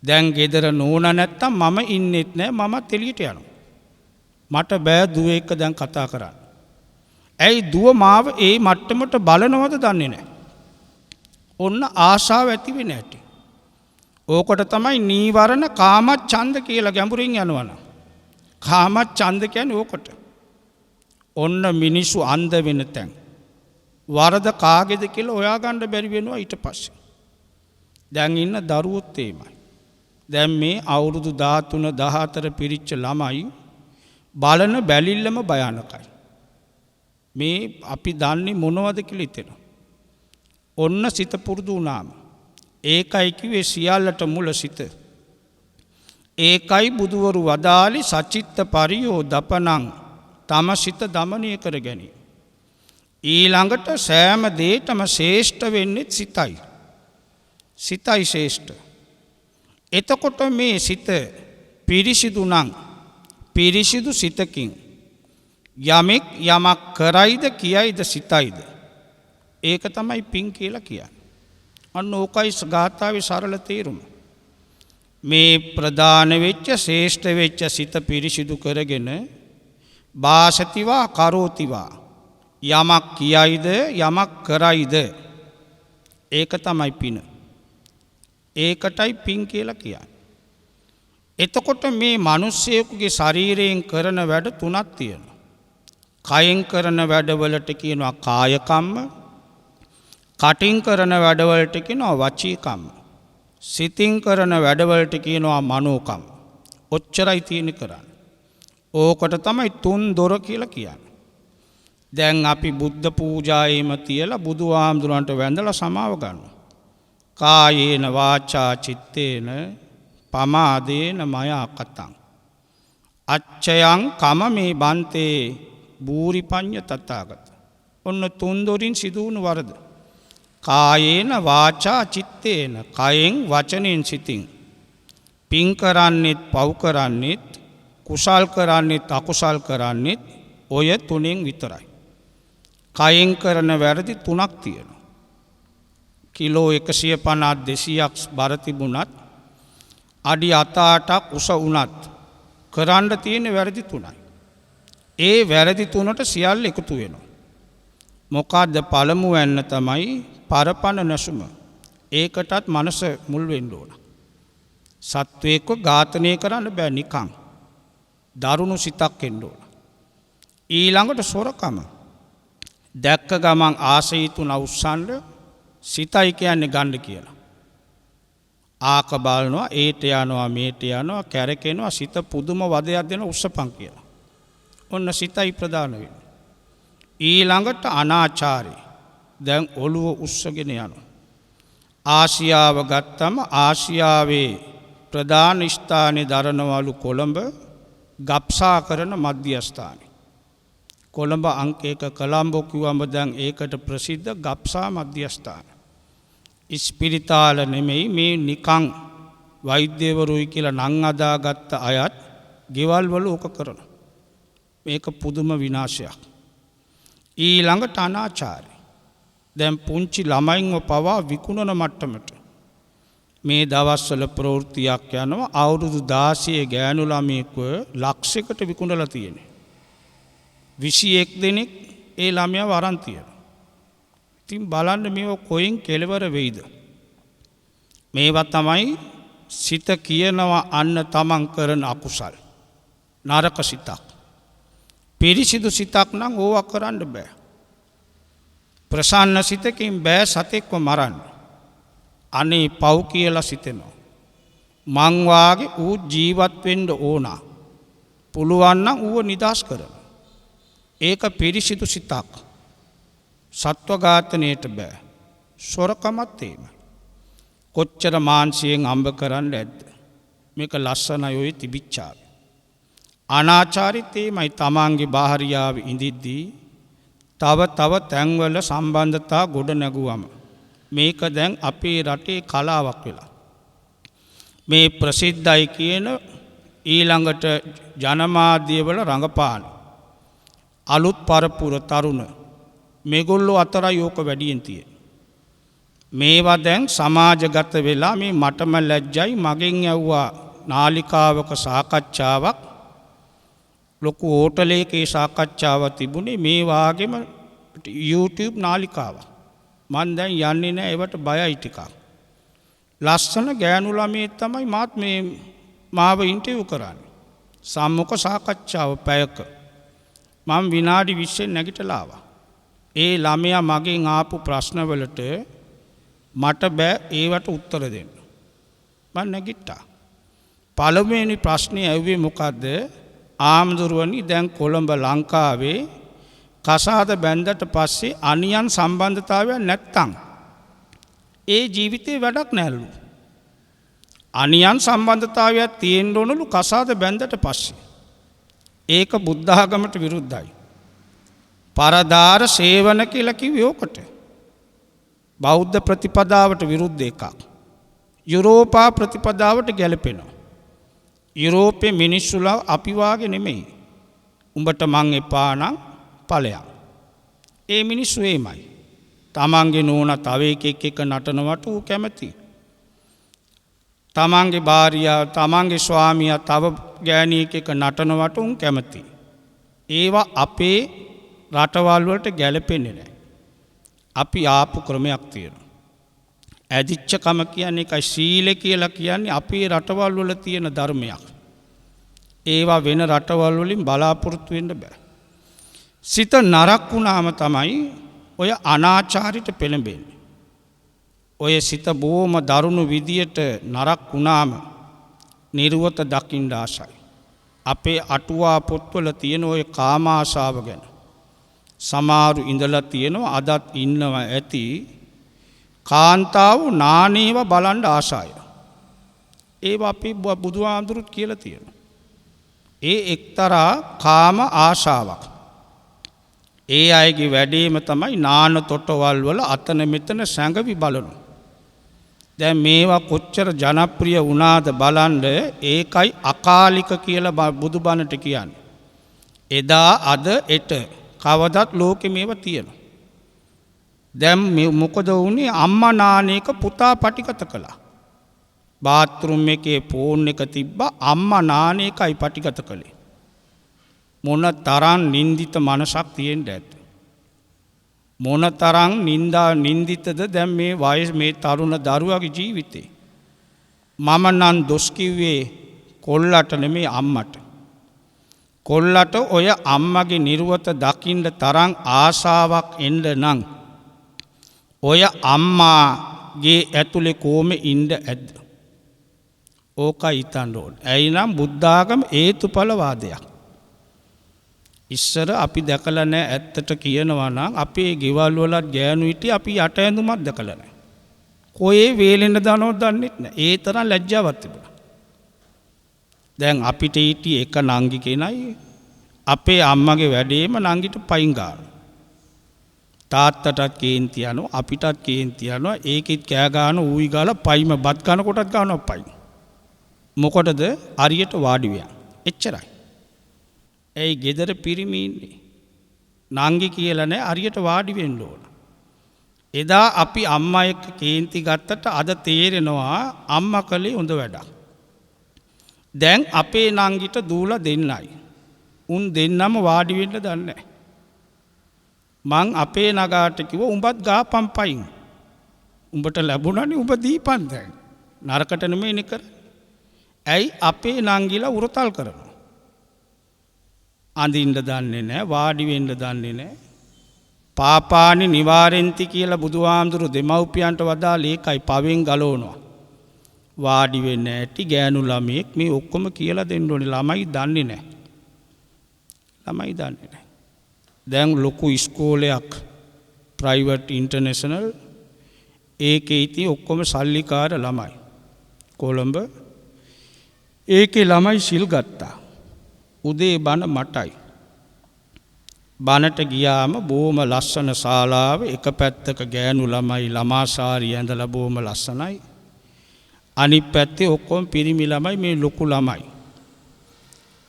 දැන් ගෙදර නෝනා නැත්තම් මම ඉන්නෙත් නෑ මමත් එළියට යනවා. මට බෑ දුව එක්ක දැන් කතා කරන්න. ඇයි දුව මාව ඒ මට්ටමට බලනවද දන්නේ නැහැ. ඔන්න ආශාව ඇති වෙන්නේ නැටි. ඕකට තමයි නීවරණ කාමච්ඡන්ද කියලා ගැඹුරින් යනවනම්. කාමච්ඡන්ද කියන්නේ ඕකට. ඔන්න මිනිස්සු අන්ධ වෙන තැන්. වරද කාගේද කියලා හොයාගන්න බැරි වෙනවා ඊට පස්සේ. දැන් ඉන්න දරුවොත් එimai. දැන් මේ අවුරුදු 13 14 පිරිච්ච ළමයි බලන බැලිල්ලම භයානකයි. මේ අපි දන්නේ මොනවද කියලා හිතෙනවා. ඔන්න සිත පුරුදු වුණාම ඒකයි කිව්වේ සියල්ලට මුල සිත. ඒකයි බුදුවරු වදාළි සචිත්ත පරියෝ දපනං තම සිත දමනය කර ගැනීම. ඊළඟට සෑම දෙයකම ශ්‍රේෂ්ඨ වෙන්නේ සිතයි. සිතයි ශ්‍රේෂ්ඨ. එතකොට මේ සිත පිරිසිදු නම් පිරිසිදු සිතකින් යමෙක් යමක් කරයිද කියයිද සිතයිද ඒක තමයි පින් කියලා කියන්නේ. අන්න ඕකයි ගාථාවේ සරල තේරුම. මේ ප්‍රදාන වෙච්ච ශ්‍රේෂ්ඨ වෙච්ච සිත පිරිසිදු කරගෙන වාසතිවා කරෝතිවා යමක් කියයිද යමක් කරයිද ඒක තමයි පින. ඒකටයි පින් කියලා කියන්නේ. එතකොට මේ මිනිස්සෙකුගේ ශරීරයෙන් කරන වැඩ තුනක් තියෙනවා. කයෙන් කරන වැඩවලට කියනවා කාය කම්ම, කටින් කරන වැඩවලට කියනවා වචී කම්ම, සිතින් කරන වැඩවලට කියනවා මනෝ කම්ම. ඔච්චරයි තියෙන්නේ කරන්නේ. ඕකට තමයි තුන් දොර කියලා කියන්නේ. දැන් අපි බුද්ධ පූජායේම තියලා බුදුහාමුදුරන්ට වැඳලා සමාව ගන්නවා. කායේන වාචා චිත්තේන පමාදේන මයා කතං අච්චයං කම මේ බන්තේ බූරිපඤ්ඤ තථාගත. ඔන්න තුන් දොරින් සිදු වුණු වරද. කායේන වාචා චිත්තේන කයෙන් වචනෙන් සිතින් පින් කරන්නෙත් පව් කරන්නෙත් කුසල් කරන්නෙත් අකුසල් කරන්නෙත් ඔය තුනෙන් විතරයි. කයෙන් කරන වැරදි 3ක් තියෙනවා. කිලෝ 150 200ක් බර තිබුණත් අඩි 7-8ක් උස වුණත් කරන්න තියෙන වැරදි 3යි. ඒ වැරදි 3ට සියල්ල එකතු වෙනවා. මොකද්ද පළමු වෙන්න තමයි පරපණ නැසුම. ඒකටත් මනස මුල් වෙන්න ඕන. සත්වේක ඝාතනය කරන්න බෑ නිකන්. දරුණු සිතක් එන්න ඕන. ඊළඟට සොරකම. දැක්ක ගමන් ආසයිතුන උස්සන්න සිතයි කියන්නේ ගන්න කියලා. ආක බලනවා ඒට යනවා මේට යනවා කැරකෙනවා සිත පුදුම වදයක් දෙන උස්සපන් කියලා. ඔන්න සිතයි ප්‍රධාන වෙන්නේ. ඊළඟට අනාචාරය. දැන් ඔළුව උස්සගෙන යනවා. ආසියාව ගත්තම ආසියාවේ ප්‍රධාන ස්ථානයේ දරනවලු කොළඹ ගබ්සා කරන මධ්‍යස්ථානය. කොළඹ අංක 1 කොළඹ කිව්වම දැන් ඒකට ප්‍රසිද්ධ ගබ්සා මධ්‍යස්ථාන. ඉස්පිරිතාල නෙමෙයි මේ නිකං වෛද්‍යවරුයි කියලා නං අදාගත්ත අයත් ගෙවල් වල ඕක කරනවා. මේක පුදුම විනාශයක්. ඊළඟට අනාචාරය. දැන් පුංචි ළමයින්ව පවා විකුණන මට්ටමට මේ දවස්වල ප්‍රවෘත්තියක් යනවා අවුරුදු 16 ගෑනු ළමයෙක්ව ලක්ෂයකට විකුණලා තියෙනවා. 21 දෙනෙක් ඒ ළමයා වරන් තියෙනවා. ඉතින් බලන්න මේව කොයින් කෙලවර වෙයිද? මේවා තමයි සිත කියනවා අන්න තමන් කරන අකුසල්. නරක සිතක්. පිරිසිදු සිතක් නම් ඕවා කරන්න බෑ. ප්‍රසන්න සිතකින් බෑ සතෙක්ව මරන්න. අනේ පව් කියලා සිතෙනවා. මං වාගේ ඌ ජීවත් වෙන්න ඕන. පුළුවන් නම් ඌව නිදහස් කරනවා. ඒක පිරිසිදු සිතක්. සත්ව ඝාතනයට බෑ. සොරකමත් එහෙමයි. කොච්චර මාංශයෙන් අම්බ කරන්න ඇද්ද? මේක ලස්සනයි ඔය තිබිච්චාවේ. අනාචාරිත එහෙමයි තමන්ගේ බාහිරියාව ඉඳිද්දී තව තැන්වල සම්බන්ධතා ගොඩ නැගුවම මේක දැන් අපේ රටේ කලාවක් වෙලා. මේ ප්‍රසිද්ධයි කියන ඊළඟට ජනමාධ්‍යවල රඟපාන අලුත් පරපුර තරුණ මේගොල්ලෝ අතරයි ඕක වැඩියෙන් තියෙන්නේ. මේවා දැන් සමාජගත වෙලා මේ මටම ලැජ්ජයි මගෙන් යවුවා නාලිකාවක සාකච්ඡාවක් ලොකු හෝටලයකේ සාකච්ඡාවක් තිබුණේ මේ වාගේම YouTube නාලිකාවක්. මන් දැන් යන්නේ නැහැ ඒවට බයයි ටිකක්. ලස්සන ගෑනු ළමයෙක් තමයි මාත් මේ මාව ඉන්ටර්විව් කරන්නේ. සම්මුඛ සාකච්ඡාව පැයක. මම විනාඩි 20 නැගිටලා ආවා. ඒ ළමයා මගෙන් ආපු ප්‍රශ්නවලට මට බෑ ඒවට උත්තර දෙන්න. මම නැගිට්ටා. පළවෙනි ප්‍රශ්නේ ඇහුවේ මොකද්ද? ආම්දුරුවනි දැන් කොළඹ ලංකාවේ කසාද බැන්දට පස්සේ අනියන් සම්බන්ධතාවයක් නැත්තම් ඒ ජීවිතේ වැඩක් නැල්ලු. අනියන් සම්බන්ධතාවයක් තියෙන්න ඕනලු කසාද බැන්දට පස්සේ. ඒක බුද්ධ ආගමට විරුද්ධයි. පරදාර සේවන කියලා කිව්වේ ඕකට. බෞද්ධ ප්‍රතිපදාවට විරුද්ධ එකක්. යුරෝපා ප්‍රතිපදාවට ගැලපෙනවා. යුරෝපේ මිනිස්සුලා අපි වාගේ නෙමෙයි. උඹට මං එපා නම් ඵලයක්. ඒ මිනිස්සු එයිමයි. තමන්ගේ නෝනා තව එකෙක් නටනවට ඌ කැමති. තමන්ගේ භාර්යාව තමන්ගේ ස්වාමියා තව ගෑණියෙක් එක්ක නටනවට උන් කැමති. ඒවා අපේ රටවල් වලට ගැලපෙන්නේ නැහැ. අපි ආපු ක්‍රමයක් තියෙනවා. ඇදිච්චකම කියන්නේ ඒකයි සීලය කියලා කියන්නේ අපේ රටවල් වල තියෙන ධර්මයක්. ඒවා වෙන රටවල් වලින් බලාපොරොත්තු වෙන්න බෑ. සිත නරක් වුණාම තමයි ඔය අනාචාරිත පෙළඹෙන්නේ. ඔය සිත බොහොම දරුණු විදියට නරක් වුණාම නිර්වත දකින්න ආසයි. අපේ අටුවා පොත්වල තියෙන ඔය කාම ආශාව ගැන සමහරු ඉඳලා තියෙනවා අදත් ඉන්නවා ඇති කාන්තාව නානේව බලන්න ආසාය. ඒවා අපි බුදුහාමුදුරුවෝ කියලා තියෙනවා. ඒ එක්තරා කාම ආශාවක්. ඒ අයගේ වැඩේම තමයි නාන තොටවල් වල අතන මෙතන සැඟවි බලනවා. දැන් මේවා කොච්චර ජනප්‍රිය වුණාද බලන්න. ඒකයි අකාලික කියලා බුදුබණට කියන්නේ. එදා අද එට කවදත් ලෝකෙ මේවා තියෙනවා. දැන් මොකද වුණේ? අම්මා නාන එක පුතා පටිගත කළා. බාත්රූම් එකේ ෆෝන් එක තිබ්බා, අම්මා නාන එකයි පටිගත කළේ. මොන තරම් නින්දිත මනසක් තියෙන්න ඇද්ද? මොන තරම් නින්දිතද දැන් මේ වයස මේ තරුණ දරුවාගේ ජීවිතේ. මම නම් දොස් කිව්වේ කොල්ලට නෙමෙයි අම්මට. කොල්ලට ඔය අම්මගේ නිර්වත දකින්න තරම් ආශාවක් එන්න නම් ඔය අම්මාගේ ඇතුලේ කොහොම ඉන්න ඇද්ද? ඕකයි හිතන්න ඕන. ඇයි නම් බුද්ධාගම හේතුඵලවාදයක්. ඉස්සර අපි දැකලා නැහැ. ඇත්තට කියනවා නම් අපේ ගෙවල් වලත් ගෑනු හිටිය අපි යට ඇඳුමක් දැකලා නැහැ. කොහේ වේලෙන්න දානවද දන්නෙත් නැහැ. ඒ තරම් ලැජ්ජාවක් තිබුණා. දැන් අපිට හිටිය එක නංගි කෙනයි අපේ අම්මගේ වැඩේම නංගිට පයින් ගන්නවා. තාත්තටත් කේන්ති යනවා, අපිටත් කේන්ති යනවා. ඒකෙත් කෑ ගන්න ඌයි ගාලා පයිම බත් කන කොටත් ගන්නවා පයින්. මොකටද? හරියට වාඩි වෙනවා. එච්චරයි. ඇයි ගෙදර පිරිමි ඉන්නේ? නංගි කියලා නෑ, හරියට වාඩි වෙන්න ඕන. එදා අපි අම්මා එක්ක කේන්ති ගත්තට අද තේරෙනවා අම්මා කලේ හොඳ වැඩක්. දැන් අපේ නංගිට දූලා දෙන්නයි. උන් දෙන්නම වාඩි වෙන්න දන්නේ නැහැ. මං අපේ නගාට කිව්වා උඹත් ගාපම් පයින්. උඹට ලැබුණානේ උඹ දීපන් දැන්. නරකට නෙමෙයිනේ කරන්නේ. ඇයි අපේ නංගිලා උරතල් කරනවා. අඳින්න දන්නේ නැහැ, වාඩි වෙන්න දන්නේ නැහැ. පාපානි නිවාරෙන්ති කියලා බුදුහාමුදුරු දෙමව්පියන්ට වදාළ ඒකයි පවෙන් ගලවනවා. වාඩි වෙන්න ඇති ගෑනු ළමයෙක් මේ ඔක්කොම කියලා දෙන්න ඕනේ. ළමයි දන්නේ නැහැ. ළමයි දන්නේ නැහැ. දැන් ලොකු ඉස්කෝලයක් ප්‍රයිවට් ඉන්ටර්නැෂනල් ඒකේ ඉතින් ඔක්කොම සල්ලිකාර ළමයි. කොළඹ ඒකේ ළමයි සිල් ගත්තා. උදේ බණ මටයි. බණට ගියාම බොහොම ලස්සන ශාලාව, එක පැත්තක ගෑනු ළමයි ළමා සාරි ඇඳලා බොහොම ලස්සනයි. අනිත් පැත්තේ ඔක්කොම පිරිමි ළමයි, මේ ලොකු ළමයි.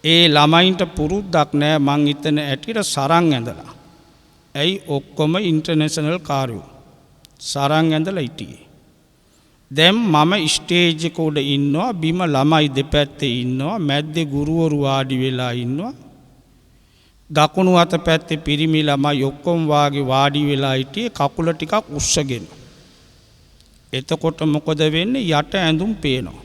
ඒ ළමයින්ට පුරුද්දක් නෑ මං හිතන ඇටියට සරන් ඇඳලා. ඇයි ඔක්කොම ඉන්ටර්නැෂනල් කාර්යෝ. සරන් ඇඳලා හිටියේ. දැන් මම ස්ටේජ් එක උඩ ඉන්නවා, බිම ළමයි දෙපැත්තේ ඉන්නවා, මැද්දේ ගුරුවරු වාඩි වෙලා ඉන්නවා. දකුණු අත පැත්තේ පිරිමි ළමයි ඔක්කොම වාගේ වාඩි වෙලා හිටියේ කකුල ටිකක් උස්සගෙන. එතකොට මොකද වෙන්නේ? යට ඇඳුම් පේනවා.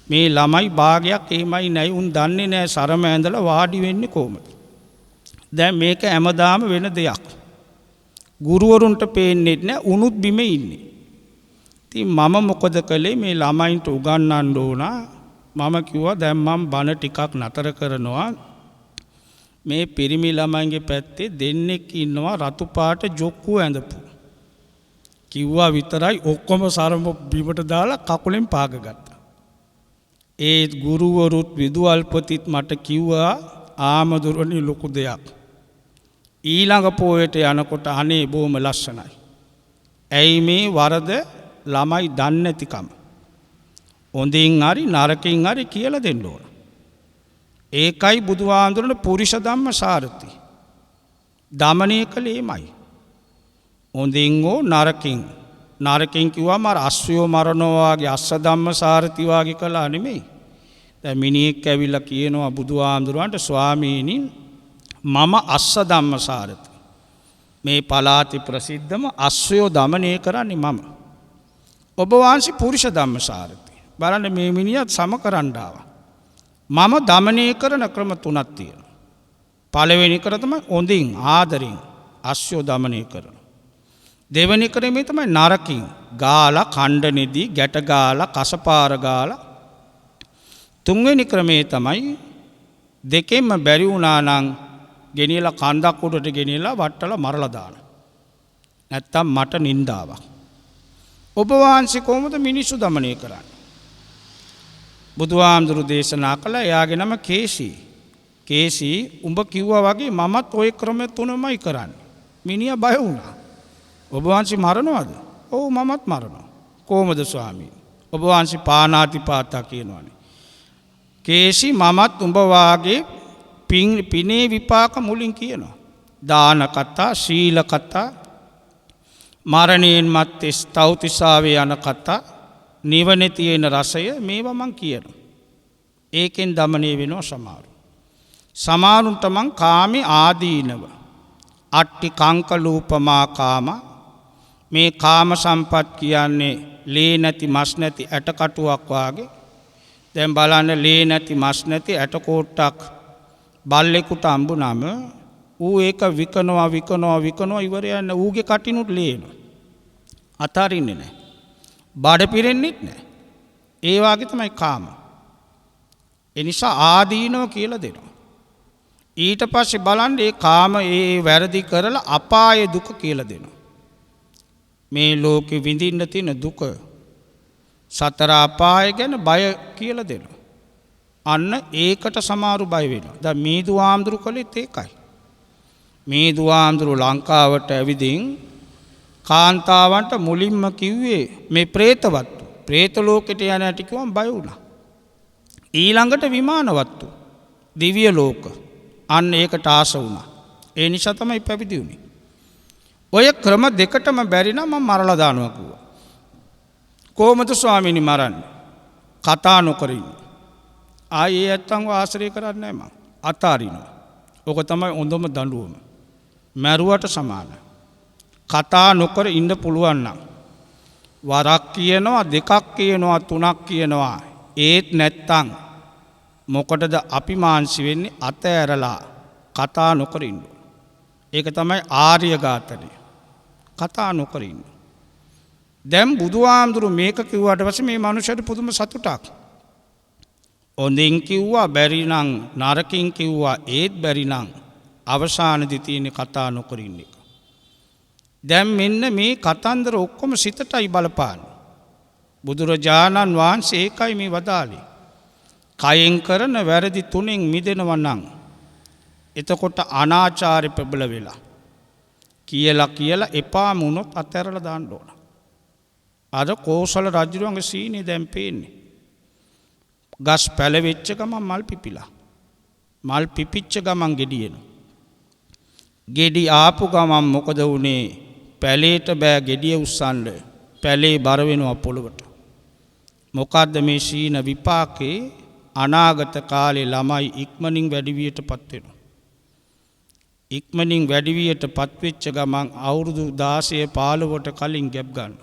මේ ළමයි භාගයක් එහෙමයි නැයි උන් දන්නේ නැහැ සරම ඇඳලා වාඩි වෙන්නේ කොහොමද. දැන් මේක හැමදාම වෙන දෙයක්. ගුරුවරුන්ට පේන්නේ නැහැ, උනුත් බිම ඉන්නේ. ඉතින් මම මොකද කළේ? මේ ළමයින්ට උගන්වන්න ඕන. මම කිව්වා දැන් මම බණ ටිකක් නතර කරනවා. මේ පිරිමි ළමයින්ගේ පැත්තේ දෙන්නෙක් ඉන්නවා රතු පාට ජොක්කු ඇඳපු. කිව්වා විතරයි ඔක්කොම සරම බිමට දාලා කකුලෙන් පාගගත්තා. ඒ ගුරුවරුත් විදුහල්පතිත් මට කිව්වා ආමදුරනි ලොකු දෙයක්. ඊළඟ පොයට යනකොට අනේ බොහොම ලස්සනයි. ඇයි මේ වරද ළමයි දන්නේ නැතිකම. හොඳින් හරි නරකින් හරි කියලා දෙන්න ඕන. ඒකයි බුදුහාමුදුරනේ පුරිෂ ධම්ම සාරති. දමනය කළේමයි. හොඳින් හෝ නරකින්. නරකින් කිව්වම අර අස්සයෝ මරනවා වගේ අස්ස ධම්ම සාරති වගේ කළා නෙමෙයි. දැන් මිනිහෙක් ඇවිල්ලා කියනවා බුදුහාමුදුරන්ට ස්වාමීනි මම අස්ස ධම්ම සාරති. මේ පළාතේ ප්‍රසිද්ධම අස්සයෝ දමනය කරන්නේ මම. ඔබ වහන්සේ පුරිෂ ධම්ම සාරති. බලන්න මේ මිනිහත් සම කරන්න ආවා. මම දමනය කරන ක්‍රම තුනක් තියෙනවා. පළවෙනි ක්‍රම තමයි හොඳින් ආදරෙන් අස්සයෝ දමනය කරන. දෙවෙනි ක්‍රමය තමයි නරකින් ගාලා කණ්ඩනෙදී ගැට ගාලා කසපාර ගාලා. තුන්වෙනි ක්‍රමය තමයි දෙකෙන්ම බැරි වුණා නම් ගෙනියලා කන්දක් උඩට ගෙනියලා වට්ටලා මරලා දාන. නැත්තම් මට නින්දාවක්. ඔබ වහන්සේ කොහොමද මිනිස්සු දමනය කරන්නේ? බුදුහාමුදුරු දේශනා කළා එයාගේ නම කේසී. කේසි උඹ කිව්වා වගේ මමත් ওই ක්‍රම තුනමයි කරන්නේ. මිනිහා බය වුණා. ඔබ වහන්සේ මරනවද? ඔව් මමත් මරනවා. කොහොමද ස්වාමී? ඔබ වහන්සේ පාණාතිපාතා කියනවානේ. කේසි මමත් උඹ වාගේ පිනේ විපාක මුලින් කියනවා. දාන කතා, සීල කතා, මරණයෙන් මත්තේ ස්තෞතිසාවේ යන කතා, නිවනේ තියෙන රසය මේවා මං කියනවා. ඒකෙන් দমনය වෙනවා සමහරු. සමහරුන්ට මං කාමේ ආදීනව අට්ටි කංකලූපමා කාම, මේ කාම සම්පත් කියන්නේ ලේ නැති මස් නැති ඇටකටුවක් වාගේ. දැන් බලන්න ලේ නැති මස් නැති ඇටකෝට්ටක් බල්ලෙකුට අම්බුනම ඌ ඒක විකනවා ඉවර යන ඌගේ කටිනුත් ලේනවා. අතාරින්නේ නැහැ. බඩ පිරෙන්නෙත් නැහැ. ඒ වාගේ තමයි කාම. ඒ නිසා ආදීනව කියලා දෙනවා. ඊට පස්සේ බලන්න ඒ කාම ඒ වැරදි කරලා අපාය දුක කියලා දෙනවා. මේ ලෝකෙ විඳින්න තියෙන දුක සතර අපාය ගැන බය කියලා දෙනවා. අන්න ඒකට සමහරු බය වෙනවා. දැන් මීදු ආම්දුරු කළෙත් ඒකයි. මීදු ආම්දුරු ලංකාවට ඇවිදින් කාන්තාවන්ට මුලින්ම කිව්වේ මේ പ്രേතවත්තු. പ്രേත ලෝකෙට යන හැටි කිව්වම බය වුණා. ඊළඟට විමානවත්තු, දිව්‍ය ලෝක. අන්න ඒකට ආස වුණා. ඒ නිසා තමයි පැවිදි වුනේ. ඔය ක්‍රම දෙකටම බැරි නම් මම මරලා දානවා කිව්වා. කොහොමද ස්වාමීනි මරන්නේ? කතා නොකර ඉන්න. ආයේ ඇත්තන්ව ආශ්‍රය කරන්නේ නැහැ මං. අතාරිනවා. ඕක තමයි හොඳම දඬුවම. මරුවට සමානයි. කතා නොකර ඉන්න පුළුවන් නම් වරක් කියනවා, දෙකක් කියනවා, තුනක් කියනවා. ඒත් නැත්තම් මොකටද අපි මාන්සි වෙන්නේ? අතෑරලා කතා නොකර ඉන්න. ඒක තමයි ආර්ය ඝාතනය. කතා නොකර ඉන්න. දැන් බුදුහාමුදුරු මේක කිව්වට පස්සේ මේ මනුස්සයට පුදුම සතුටක්. හොඳින් කිව්වා, බැරි නම් නරකින් කිව්වා, ඒත් බැරි නම් අවසානයේදී තියෙන කතා නොකර ඉන්න එක. දැන් මෙන්න මේ කතන්දර ඔක්කොම සිතටයි බලපාන්නේ. බුදුරජාණන් වහන්සේ ඒකයි මේ වදාළේ. කයෙන් කරන වැරදි තුනෙන් මිදෙනවා නම් එතකොට අනාචාරය ප්‍රබල වෙලා කියලා එපා වුණොත් අතහැරලා දාන්න ඕන. අර කෝසල රජුගේ සීනේ දැන් පේන්නේ. ගස් පැලවෙච්ච ගමන් මල් පිපිලා. මල් පිපිච්ච ගමන් ගෙඩියනවා. ගෙඩි ආපු ගමන් මොකද වුනේ? පැලේට බෑ ගෙඩිය උස්සන්න. පැලේ බර වෙනවා පොළවට. මොකද්ද මේ සීන විපාකේ? අනාගත කාලේ ළමයි ඉක්මනින් වැඩිවියටපත් වෙනවා. ඉක්මනින් වැඩිවියටපත් වෙච්ච ගමන් අවුරුදු 16 15ට කලින් ගැප් ගන්න.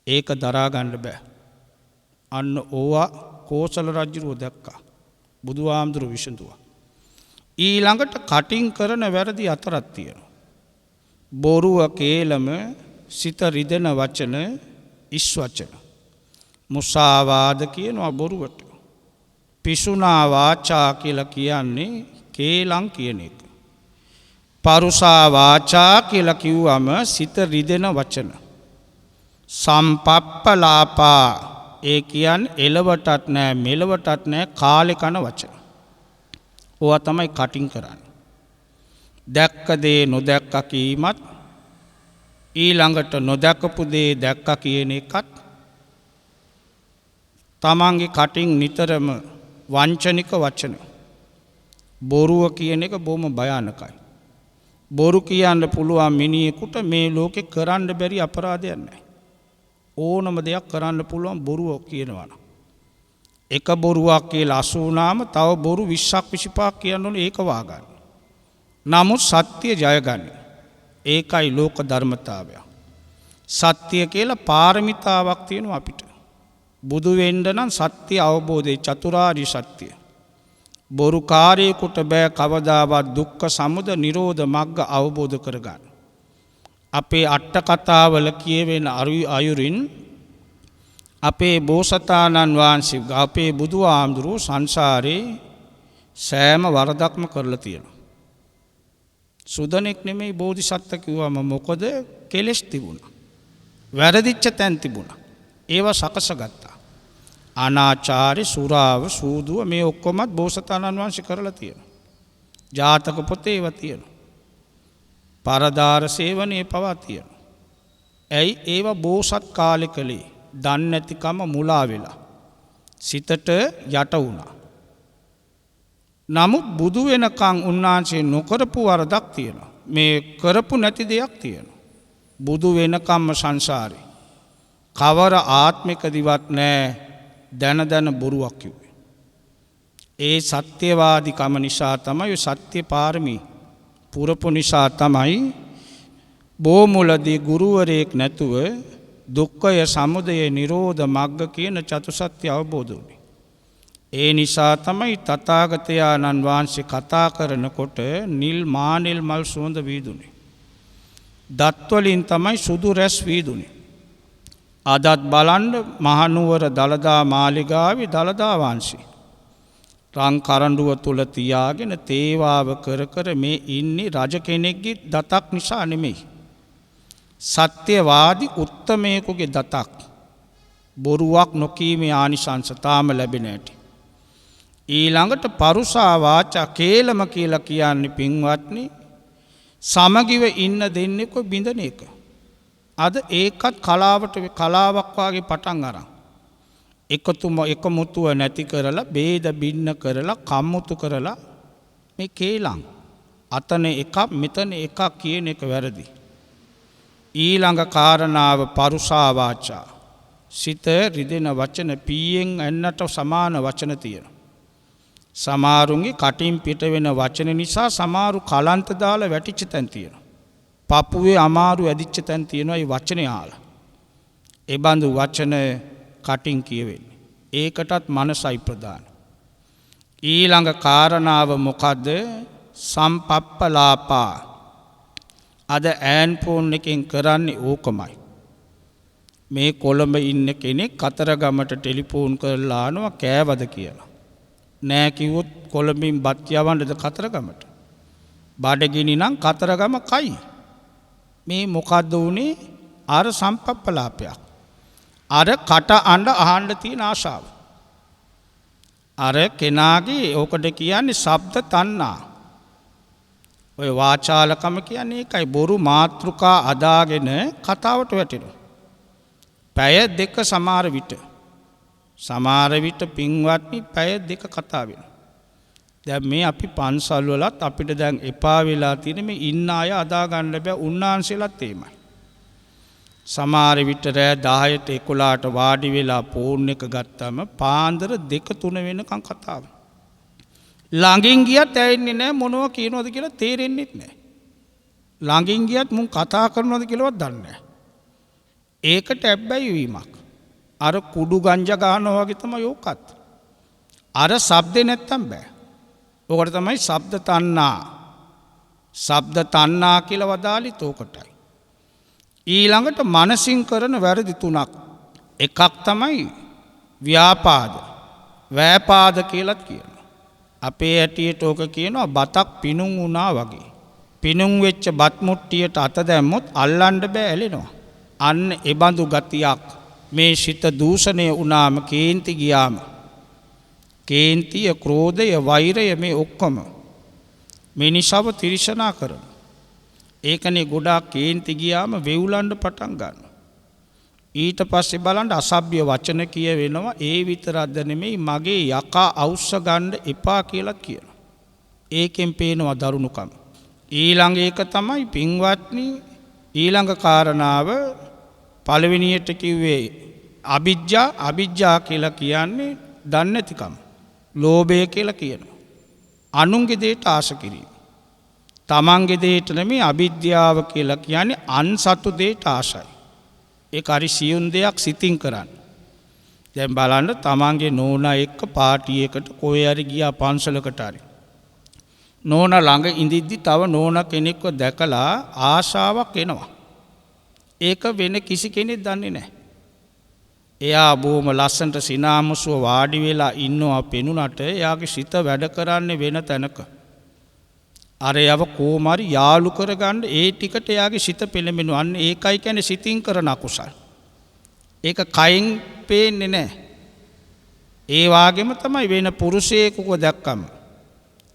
ඒක දරා ගන්න බෑ. අන්න ඕවා කෝසල රජුව දැක්කා. බුදුහාමුදුරු විසඳුවා. ඊළඟට කටින් කරන වැරදි හතරක් තියෙනවා. බොරුව, කේලම, සිත රිදෙන වචන, ඉස් වචන. මුසාවාද කියනවා බොරුවට. පිසුනා වාචා කියලා කියන්නේ කේලම් කියන එක. පරුසා වාචා කියලා කිව්වම සිත රිදෙන වචන. සම්පප්පලාපා ඒ කියන්නේ එලවටත් නෑ මෙලවටත් නෑ කාලේ කන වචන. ඕවා තමයි කටින් කරන්නේ. දැක්ක දේ නොදැක්ක කීමත්, ඊළඟට නොදැකපු දේ දැක්ක කියන එකත්, තමන්ගේ කටින් නිතරම වංචනික වචන. බොරුව කියන එක බොහොම භයානකයි. බොරු කියන්න පුළුවන් මිනිහෙකුට මේ ලෝකේ කරන්න බැරි අපරාධයක් නැහැ. ඕනම දෙයක් කරන්න පුළුවන් බොරුව කියනවා. එක බොරුවක් කියලා 80 වුණාම තව බොරු 20ක් 25ක් කියන්න ඕනේ ඒක වාගන්න. නමුත් සත්‍ය ජය ගන්න. ඒකයි ලෝක ධර්මතාවය. සත්‍ය කියලා පාරමිතාවක් තියෙනවා අපිට. බුදු වෙන්න නම් සත්‍ය අවබෝධයේ චතුරාර්ය සත්‍ය. බොරු කාර්යයකට බෑ කවදාවත් දුක්ඛ සමුදය නිරෝධ මග්ග අවබෝධ කරගන්න. අපේ අට කතාවල කියවෙන අයුරින් අපේ බෝසතාණන් වහන්සේ අපේ බුදුහාමුදුරුවෝ සංසාරේ සෑම වරදක්ම කරලා තියෙනවා. සුදනෙක් නෙමෙයි බෝධිසත්ව කිව්වම මොකද කෙලෙස් තිබුණා. වැරදිච්ච තැන් තිබුණා. ඒවා සකසගත්තා. අනාචාරය, සුරාව, සූදුව මේ ඔක්කොමත් බෝසතාණන් වහන්සේ කරලා තියෙනවා. ජාතක පොතේ ඒවා තියෙනවා. පරදාර සේවනයේ පවා තියෙනවා. ඇයි ඒවා බෝසත් කාලේ කළේ? දන්නේ නැතිකම මුලා වෙලා. සිතට යට වුණා. නමුත් බුදු වෙනකන් උන්වහන්සේ නොකරපු වරදක් තියෙනවා. මේ කරපු නැති දෙයක් තියෙනවා. බුදු වෙනකම්ම සංසාරේ කවර ආත්මිකදිවත් නැහැ දැන දැන බොරුවක් කිව්වේ. ඒ සත්‍යවාදීකම නිසා තමයි සත්‍ය පාරමී පුරපු නිසා තමයි බොමුලදී ගුරුවරයෙක් නැතුව දුක්ඛය සමුදය නිරෝධ මග්ග කියන චතුසත්‍ය අවබෝධ වුණේ. ඒ නිසා තමයි තථාගතයන්න් වහන්සේ කතා කරනකොට නිල් මානෙල් මල් සුවඳ වීදුනේ. දත් වලින් තමයි සුදු රැස් වීදුනේ. අදත් බලන්න මහනුවර දළදා මාලිගාවේ දළදා වංශේ රං කරඬුව තුල තියාගෙන තේවාව කර කර මේ ඉන්නේ රජ කෙනෙක්ගේ දතක් නිසා නෙමෙයි. සත්‍යවාදී උත්තමයෙකුගේ දතක්. බොරුවක් නොකීමේ ආනිසංස තාම ලැබෙන ඇති. ඊළඟට පරුසා වාචා කේලම කියලා කියන්නේ පින්වත්නි සමගිව ඉන්න දෙන්නෙක් බින්දන එක. අද ඒකත් කලාවක් වාගේ පටන් අරන්. එකමුතුව නැති කරලා ભેද බින්න කරලා කම්මුතු කරලා මේ කේලම් අතන එකක් මෙතන එකක් කියන එක වැරදි. ඊළඟ කාරණාව පරුසා වාචා. සිත රිදෙන වචන පීයෙන් එන්නට සමාන වචන තියෙනවා. සමහරුන්ගේ කටින් පිට වෙන වචන නිසා සමහරු කලන්ත දාලා වැටිච්ච තැන් තියෙනවා. පපුවේ අමාරු ඇදිච්ච තැන් තියෙනවා මේ වචනේ ආලා. ඒ බඳු වචන කටින් කියවෙන්නේ. ඒකටත් මනසයි ප්‍රධාන. ඊළඟ කාරණාව මොකද්ද? සම්පප්පලාපා. අද ඈන් ෆෝන් එකෙන් කරන්නේ ඕකමයි. මේ කොළඹ ඉන්න කෙනෙක් කතරගමට ටෙලිෆෝන් කරලා ආනවා කෑවද කියලා. නෑ කිව්වොත් කොළඹින් බත් යවන්නද කතරගමට? බඩගිනි නම් කතරගම කයි. මේ මොකද්ද උනේ? අර සම්පප්පලාපයක්. අර කට අඬ අහන්න තියෙන ආශාව. අර කෙනාගේ ඕකට කියන්නේ ශබ්ද තණ්හා. ඔය වාචාලකම කියන්නේ ඒකයි. බොරු මාත්‍රිකා අදාගෙන කතාවට වැටෙනවා. පැය දෙක සමහර විට පින්වත්නි පැය දෙක කතා වෙනවා. දැන් මේ අපි පන්සල් වලත් අපිට දැන් එපා වෙලා තියෙන මේ ඉන්න අය අදා ගන්න බෑ. උන්නාන්සෙලත් එහෙමයි. සමහර විට රෑ 10ට 11ට වාඩි වෙලා ෆෝන් එක ගත්තම පාන්දර 2-3 වෙනකන් කතාව. ළඟින් ගියත් ඇෙන්නේ නැහැ මොනවා කියනවද කියලා තේරෙන්නේ නැහැ. ළඟින් ගියත් මුන් කතා කරනවද කියලාවත් දන්නේ නැහැ. ඒකට ඇබ්බැහි වීමක්. අර කුඩු ගංජා ගන්නවා වගේ තමයි ඕකත්. අර ශබ්දේ නැත්තම් බෑ. ඕකට තමයි ශබ්ද තණ්හා. ශබ්ද තණ්හා කියලා වදාලිත් ඕකටයි. ඊළඟට මනසින් කරන වැරදි 3ක්. එකක් තමයි ව්‍යාපාද. වෑපාද කියලාත් කියනවා. අපේ ඇටියට ඕක කියනවා බතක් පිණුම් වුණා වගේ. පිණුම් වෙච්ච බත් මුට්ටියට අත දැම්මොත් අල්ලන්න බෑ ඇලෙනවා. අන්න ඒ බඳු ගතියක් මේ සිත දූෂණය වුණාම කේන්ති ගියාම කේන්තිය ක්‍රෝධය වෛරය මේ ඔක්කොම මිනිසව තිරිෂනා කරන. ඒකනේ ගොඩාක් කේන්ති ගියාම වෙවුලන්න පටන් ගන්නවා. ඊට පස්සේ බලන්න අසභ්‍ය වචන කියවෙනවා. ඒ විතරක්ද නෙමෙයි මගේ යකා අවශ්‍ය ගන්න එපා කියලා කියනවා. ඒකෙන් පේනවා දරුණුකම. ඊළඟ එක තමයි පින්වත්නි ඊළඟ කාරණාව පළවෙනියට කිව්වේ අවිජ්ජා කියලා කියන්නේ දන්නේ නැතිකම. ලෝභය කියලා කියනවා. අනුන්ගේ දේට ආශ කිරීම. තමන්ගේ දේට නෙමෙයි අවිද්‍යාව කියලා කියන්නේ අන්සතු දේට ආශයි. ඒක හරි සියුම් දෙයක් සිතින් කරන්න. දැන් බලන්න තමන්ගේ නෝනා එක්ක පාටි එකට කොහේ හරි ගියා පන්සලකට හරි. නෝනා ළඟ ඉඳිද්දි තව නෝනා කෙනෙක්ව දැකලා ආශාවක් එනවා. ඒක වෙන කිසි කෙනෙක් දන්නේ නැහැ. එයා බොහොම ලස්සනට සිනාමුසුව වාඩි වෙලා ඉන්නවා පෙනුනට එයාගේ සිත වැඩ කරන්නේ වෙන තැනක. අර යව කොමාරි යාලු කරගන්න ඒ ටිකට එයාගේ සිත පෙළඹෙනවා. අන්න ඒකයි කියන්නේ සිතින් කරන අකුසල්. ඒක කයින් පේන්නේ නැහැ. ඒ වගේම තමයි වෙන පුරුෂයෙකුව දැක්කම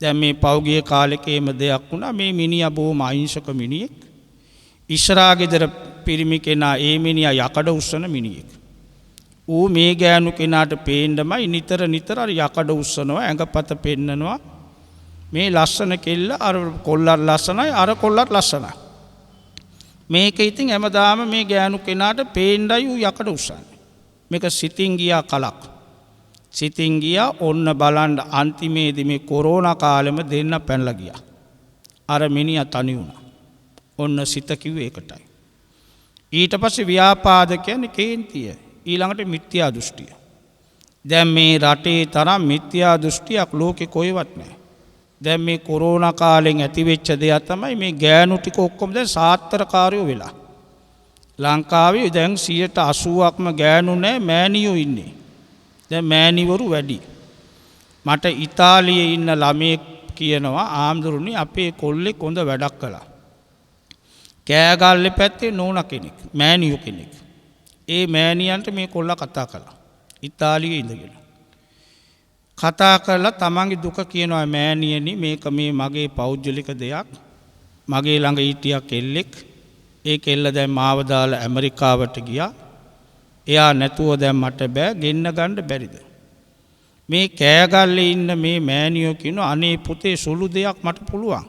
දැන් මේ පෞගිය කාලෙකේම දෙයක් වුණා මේ මිනිහා බොහොම අහිංසක මිනිහෙක්. ඉස්සරහා ගෙදර පිරිමි කෙනා ඒ මිනිහා යකඩ උස්සන මිනිහෙක්. ඌ මේ ගෑනු කෙනාට පේන්නමයි නිතර අර යකඩ උස්සනවා ඇඟපත පෙන්නනවා. මේ ලස්සන කෙල්ල අර කොල්ලත් ලස්සනයි අර කොල්ලත් ලස්සනයි. මේක ඉතින් හැමදාම මේ ගෑනු කෙනාට පේන්නයි ඌ යකඩ උස්සන්නේ. මේක සිතින් ගියා කලක්. සිතින් ගියා ඔන්න බලන්න අන්තිමේදී මේ කොරෝනා කාලෙම දෙන්න පැනලා ගියා. අර මිනිහා තනි වුණා. ඔන්න සිත කිව්වේ ඒකටයි. ඊට පස්සේ ව්‍යාපාද කියන්නේ කේන්තිය. ඊළඟට මිත්‍යා දෘෂ්ටිය. දැන් මේ රටේ තරම් මිත්‍යා දෘෂ්ටියක් ලෝකේ කොහෙවත් නැහැ. දැන් මේ කොරෝනා කාලෙන් ඇතිවෙච්ච දෙයක් තමයි මේ ගෑනු ටික ඔක්කොම දැන් සාත්තරකාරයෝ වෙලා. ලංකාවේ දැන් 80%ක්ම ගෑනු නැහැ මෑණියෝ ඉන්නේ. දැන් මෑණිවරු වැඩි. මට ඉතාලියේ ඉන්න ළමයෙක් කියනවා ආම්දුරුනි අපේ කොල්ලෙක් හොඳ වැඩක් කළා. කෑගල්ලේ පැත්තේ නෝනා කෙනෙක් මෑණියෝ කෙනෙක්. ඒ මෑණියන්ට මේ කොල්ලා කතා කළා. ඉතාලියේ ඉඳගෙන. කතා කරලා තමන්ගේ දුක කියනවා මෑණියනි මේක මේ මගේ පෞද්ගලික දෙයක්. මගේ ළඟ හිටියා කෙල්ලෙක්. ඒ කෙල්ල දැන් මාව දාලා ඇමරිකාවට ගියා. එයා නැතුව දැන් මට බෑ ගෙන්න ගන්න බැරිද? මේ කෑගල්ලේ ඉන්න මේ මෑණියෝ කියනවා අනේ පුතේ සුළු දෙයක් මට පුළුවන්.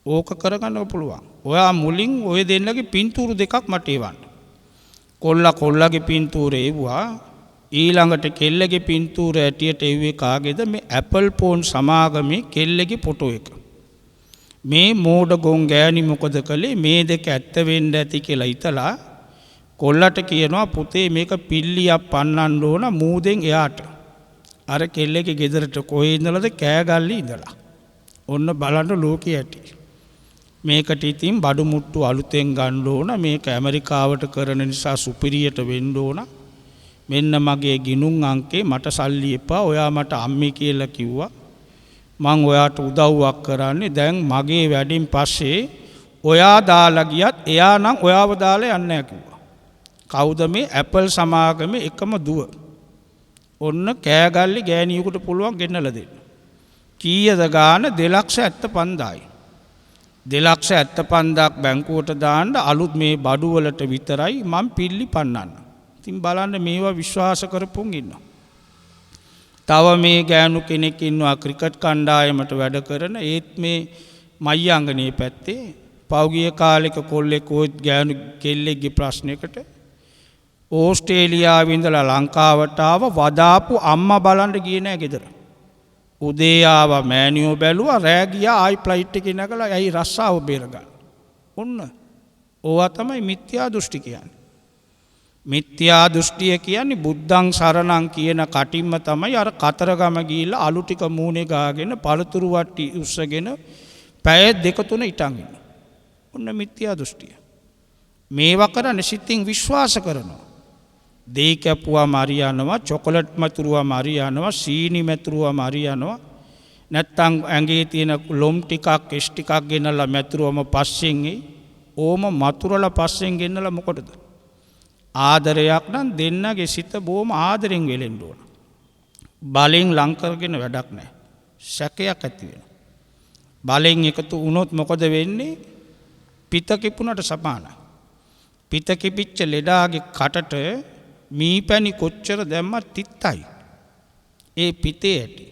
ඕක කරගන්න පුළුවන්. ඔයා මුලින් ඔය දෙන්නගේ පින්තූරු දෙකක් මට එවන්න. කොල්ලගේ පින්තූර එවුවා. ඊළඟට කෙල්ලගේ පින්තූර ඇටියට එව්වේ කාගේද මේ ඇපල් ෆෝන් සමාගමේ කෙල්ලගේ ෆොටෝ එක. මේ මෝඩ ගොන් ගෑණි මොකද කළේ මේ දෙක ඇත්ත වෙන්න ඇති කියලා හිතලා කොල්ලට කියනවා පුතේ මේක පිල්ලියක් පන්නන්න ඕන මූදෙන් එයාට. අර කෙල්ලගේ ගෙදරට කොහේ ඉඳලාද කෑගල්ලේ ඉඳලා. ඔන්න බලන්න ලෝකයේ ඇටි. මේකට ඉතින් බඩු මුට්ටු අලුතෙන් ගන්න ඕන මේක ඇමරිකාවට කරන නිසා සුපිරියට වෙන්න ඕන. මෙන්න මගේ ගිනුම් අංකේ මට සල්ලි එපා ඔයා මට අම්මේ කියලා කිව්වා. මං ඔයාට උදව්වක් කරන්නේ දැන් මගේ වැඩින් පස්සේ ඔයා දාලා ගියත් එයා නම් ඔයාව දාලා යන්නේ නැහැ කිව්වා. කවුද මේ ඇපල් සමාගමේ එකම දුව. ඔන්න කෑගල්ලි ගෑණියෙකුට පුළුවන් ගෙන්නලා දෙන්න. කීයද ගාන 2,75,000යි. 2,75,000ක් බැංකුවට දාන්න අලුත් මේ බඩු වලට විතරයි මම පිල්ලි පන්නන්න. ඉතින් බලන්න මේවා විශ්වාස කරපුන් ඉන්නවා. තව මේ ගෑනු කෙනෙක් ඉන්නවා ක්‍රිකට් කණ්ඩායමට වැඩ කරන ඒත් මේ මයංගනේ පැත්තේ පෞගිය කාලෙක කොල්ලෙක් ওই ගෑනු කෙල්ලෙක්ගේ ප්‍රශ්නයකට ඕස්ට්‍රේලියාවේ ඉඳලා ලංකාවට ආව වදාපු අම්මා බලන්න ගියේ නෑ ගෙදර. උදේ ආවා මෑණියෝ බැලුවා රෑ ගියා ආයි ෆ්ලයිට් එකේ නැගලා ඇයි රස්සාව බේරගන්න. ඔන්න ඕවා තමයි මිත්‍යා දෘෂ්ටි කියන්නේ. මිත්‍යා දෘෂ්ටිය කියන්නේ බුද්ධං සරණං කියන කටින්ම තමයි අර කතරගම ගිහිල්ලා අලු ටික මූණේ ගාගෙන පළතුරු වට්ටි උස්සගෙන පැය 2-3 ඉටන් ඉන්න. ඔන්න මිත්‍යා දෘෂ්ටිය. මේවා කරන්නේ සිතින් විශ්වාස කරනවා. දෙයි කැපුවාම හරියනවා, චොකලට් මතුරුවාම හරියනවා, සීනි මතුරුවාම හරියනවා. නැත්තම් ඇඟේ තියෙන ලොම් ටිකක්, කෙස් ටිකක් ගෙනලා මතුරුවම පස්සෙන් ඕම මතුරලා පස්සෙන් ගෙන්නලා මොකටද? ආදරයක් නම් දෙන්නගේ සිත බොහොම ආදරෙන් වෙලෙන්න ඕන. බලෙන් ලං කරගෙන වැඩක් නැහැ. සැකයක් ඇති වෙනවා. බලෙන් එකතු වුණොත් මොකද වෙන්නේ? පිට කිපුණට සමානයි. පිට කිපිච්ච ලෙඩාගේ කටට මීපැණි කොච්චර දැම්මත් තිත්තයි. ඒ පිතේ ඇති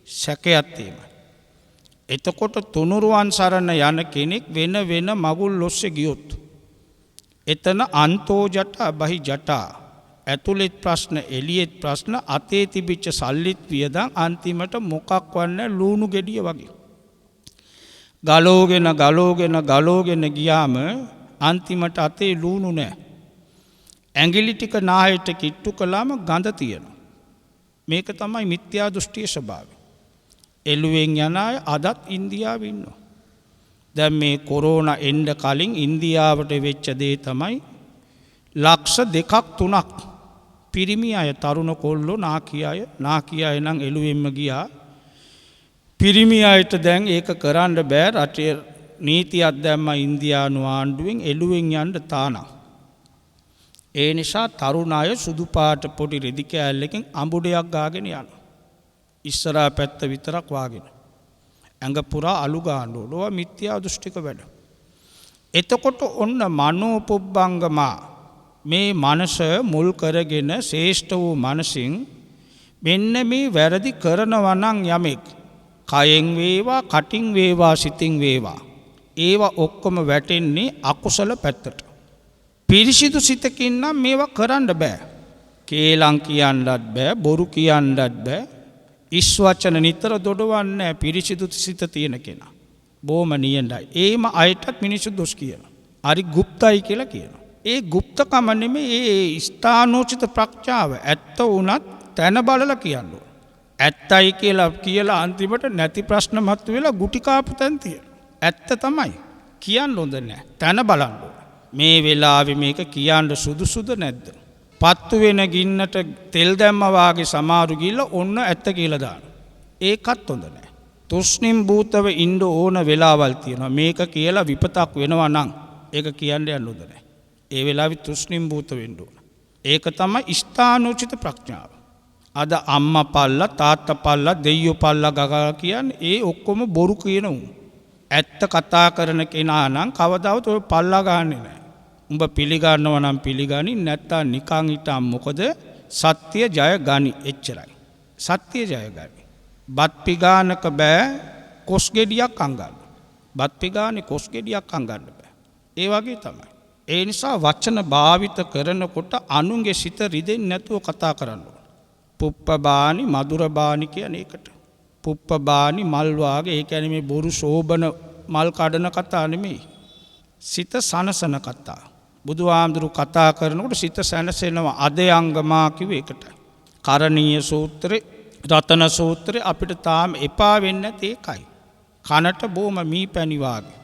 සැකයක් තියෙනවා. එතකොට තුනුරුවන් සරණ යන කෙනෙක් වෙන වෙන මගුල් ඔස්සේ ගියොත් එතන අන්තෝ ජටා බහි ජටා ඇතුළෙත් ප්‍රශ්න එළියෙත් ප්‍රශ්න අතේ තිබිච්ච සල්ලිත් වියදම් අන්තිමට මොකක් වන්නේ ලුණු ගෙඩිය වගේ. ගලෝගෙන ගියාම අන්තිමට අතේ ලුණු නැහැ. ඇඟිලි ටික නාහෙට කිට්ටු කළාම ගඳ තියෙනවා. මේක තමයි මිත්‍යා දෘෂ්ටියේ ස්වභාවය. එළුවෙන් යන අය අදත් ඉන්දියාවේ ඉන්නවා. දැන් මේ කොරෝනා එන්න කලින් ඉන්දියාවට වෙච්ච දේ තමයි ලක්ෂ 2-3ක් පිරිමි අය තරුණ කොල්ලෝ නාකි අය නම් එළුවෙන්ම ගියා. පිරිමි අයට දැන් ඒක කරන්න බෑ රටේ නීතියක් දැම්ම ඉන්දියානු ආණ්ඩුවෙන් එළුවෙන් යන්න තානම්. ඒ නිසා තරුණ අය සුදු පාට පොඩි රෙදි කෑල්ලකින් අඹුඩයක් ගාගෙන යනවා. ඉස්සරහා පැත්ත විතරක් වාගෙන. ඇඟ පුරා අලු ගාන්න ඕන. ඔය මිත්‍යා දෘෂ්ටික වැඩ. එතකොට ඔන්න මනෝපුබ්බංගමා මේ මනස මුල් කරගෙන ශ්‍රේෂ්ඨ වූ මනසින් මෙන්න මේ වැරදි කරනවා නම් යමෙක් කයෙන් වේවා කටින් වේවා සිතින් වේවා ඒවා ඔක්කොම වැටෙන්නේ අකුසල පැත්තට. පිරිසිදු සිතකින් නම් මේවා කරන්න බෑ. කේලම් කියන්නත් බෑ, බොරු කියන්නත් බෑ. ඉස් වචන නිතර දොඩවන්නේ පිරිසිදු සිත තියෙන කෙනා. බොහොම නියඳයි. ඒම අයටත් මිනිස්සු දොස් කියනවා. හරි গুপ্তයි කියලා කියනවා. ඒ গুপ্তකම නෙමෙයි ඒ ස්ථානෝචිත ප්‍රඥාව. ඇත්ත වුණත් තැන බලලා කියන්න ඕන. ඇත්තයි කියලා අන්තිමට නැති ප්‍රශ්න මතුවෙලා ගුටි කාපු තැන් තියෙනවා. ඇත්ත තමයි. කියන්න හොඳ නැහැ. තැන බලන්න ඕන. මේ වෙලාවේ මේක කියන්න සුදුසුද නැද්ද? පත්තු වෙන ගින්නට තෙල් දැම්ම වාගේ සමාරු ගිල්ල ඔන්න ඇත්ත කියලා දාන. ඒකත් හොඳ නැහැ. තුෂ්ණිම් භූතව ඉන්න ඕන වෙලාවල් තියෙනවා. මේක කියලා විපතක් වෙනවා නම් ඒක කියන්න යන්න හොඳ නැහැ. ඒ වෙලාවේ තුෂ්ණිම් භූත වෙන්න ඕන. ඒක තමයි ස්ථානෝචිත ප්‍රඥාව. අද අම්මා පල්ලා තාත්තා පල්ලා දෙයියෝ පල්ලා ගගා කියන්නේ ඒ ඔක්කොම බොරු කියන උන්. ඇත්ත කතා කරන කෙනා නම් කවදාවත් ඔය පල්ලා ගන්නෙ නැහැ. උඹ පිළිගන්නව නම් පිළිගනි නැත්තම් නිකන් හිටම් මොකද සත්‍ය ජය ගනි එච්චරයි. සත්‍ය ජය ගනි. බත් පිගානක බෑ කොස් ගෙඩියක් අංගන්න. බත් පිගානේ කොස් ගෙඩියක් අංගන්න බෑ. ඒ වගේ තමයි. ඒ නිසා වචන භාවිත කරනකොට අනුන්ගේ සිත රිදෙන්නේ නැතුව කතා කරන්න ඕන. පුප්පබානි මధుරබානි කියන එකට. පුප්පබානි මල් වාගේ ඒ කියන්නේ මේ බොරු සෝබන මල් කඩන කතා නෙමෙයි. සිත සනසන කතා. බුදුහාමුදුරු කතා කරනකොට සිත සැනසෙනවා. අදයංගමා කිව්ව එකට. කරණීය සූත්‍රේ රතන සූත්‍රේ අපිට තාම එපා වෙන්නේ නැති එකයි. කනට බොම මීපැණි වාගේ.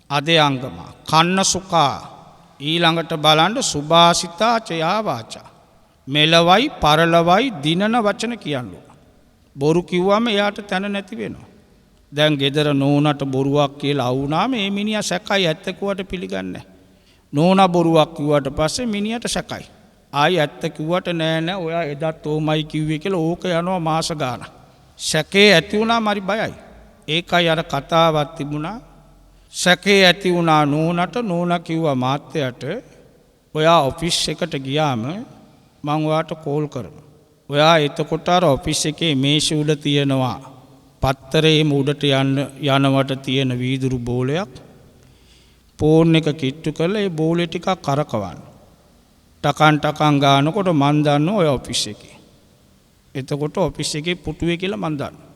අදයංගමා කන්න සුඛා ඊළඟට බලන්න සුභාසිතා චයා වාචා. මෙලවයි පරලවයි දිනන වචන කියන්නේ. බොරු කිව්වම එයාට තැන නැති වෙනවා. දැන් ගෙදර නෝනට බොරුවක් කියලා වුණාම මේ මිනිහා සැකයි ඇත්ත කිව්වට පිළිගන්නේ නැහැ. නෝනා බොරුවක් කිව්වට පස්සේ මිනිහට සැකයි. ආයි ඇත්ත කිව්වට නෑ ඔයා එදත් ඕමයි කිව්වේ කියලා ඕක යනවා මාස ගානක්. සැකේ ඇති වුණාම හරි බයයි. ඒකයි අර කතාවක් තිබුණා. සැකේ ඇති වුණා නෝනට නෝනා කිව්වා මාත්‍යට ඔයා ඔෆිස් එකට ගියාම මං ඔයාට කෝල් කරනවා. ඔයා එතකොට අර ඔෆිස් එකේ මේෂ උඩ තියෙනවා පත්තරේ උඩට යනවට තියෙන වීදුරු බෝලයක්. ෆෝන් එක කිට්ටු කරලා ඒ බෝලේ ටිකක් කරකවන්න. ටකන් ගානකොට මන් දන්නවා ඔය ඔෆිස් එකේ. එතකොට ඔෆිස් එකේ පුටුවේ කියලා මන් දන්නවා.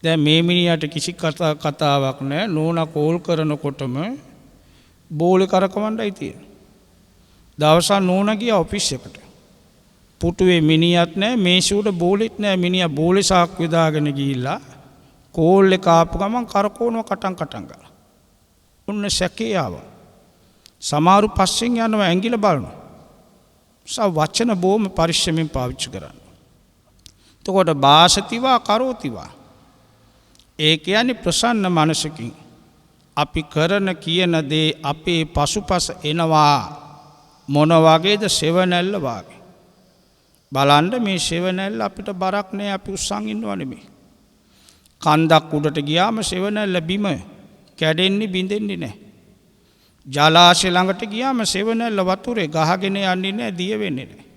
දැන් මේ මිනිහට කිසි කතාවක් නැහැ. නෝනා කෝල් කරනකොටම බෝලේ කරකවන්නයි තියෙන්නේ. දවසක් නෝනා ගියා ඔෆිස් එකට. පුටුවේ මිනිහත් නැහැ මේෂ උඩ බෝලෙත් නැහැ. මිනිහා බෝලේ සාක්කුවේ දාගෙන ගිහිල්ලා කෝල් එක ආපු ගමන් කරකවනවා කටන් ගාලා. ඔන්න සැකේ ආවා. සමහරු පස්සෙන් යනවා ඇඟිල්ල බලනවා. වචන බොහොම පරිස්සමෙන් පාවිච්චි කරන්න. එතකොට භාෂතිවා කරෝතිවා. ඒ කියන්නේ ප්‍රසන්න මනසකින් අපි කරන කියන දේ අපේ පසුපස එනවා. මොන වගේද? සෙවණැල්ල වාගේ. බලන්න මේ සෙවණැල්ල අපිට බරක් නෑ. අපි උස්සන් ඉන්නව නෙමෙයි. කන්දක් උඩට ගියාම සෙවණැල්ල බිම කැඩෙන්නේ බිඳෙන්නේ නැහැ. ජලාශය ළඟට ගියාම සෙවණැල්ල වතුරේ ගහගෙන යන්නේ නැහැ, දිය වෙන්නේ නැහැ.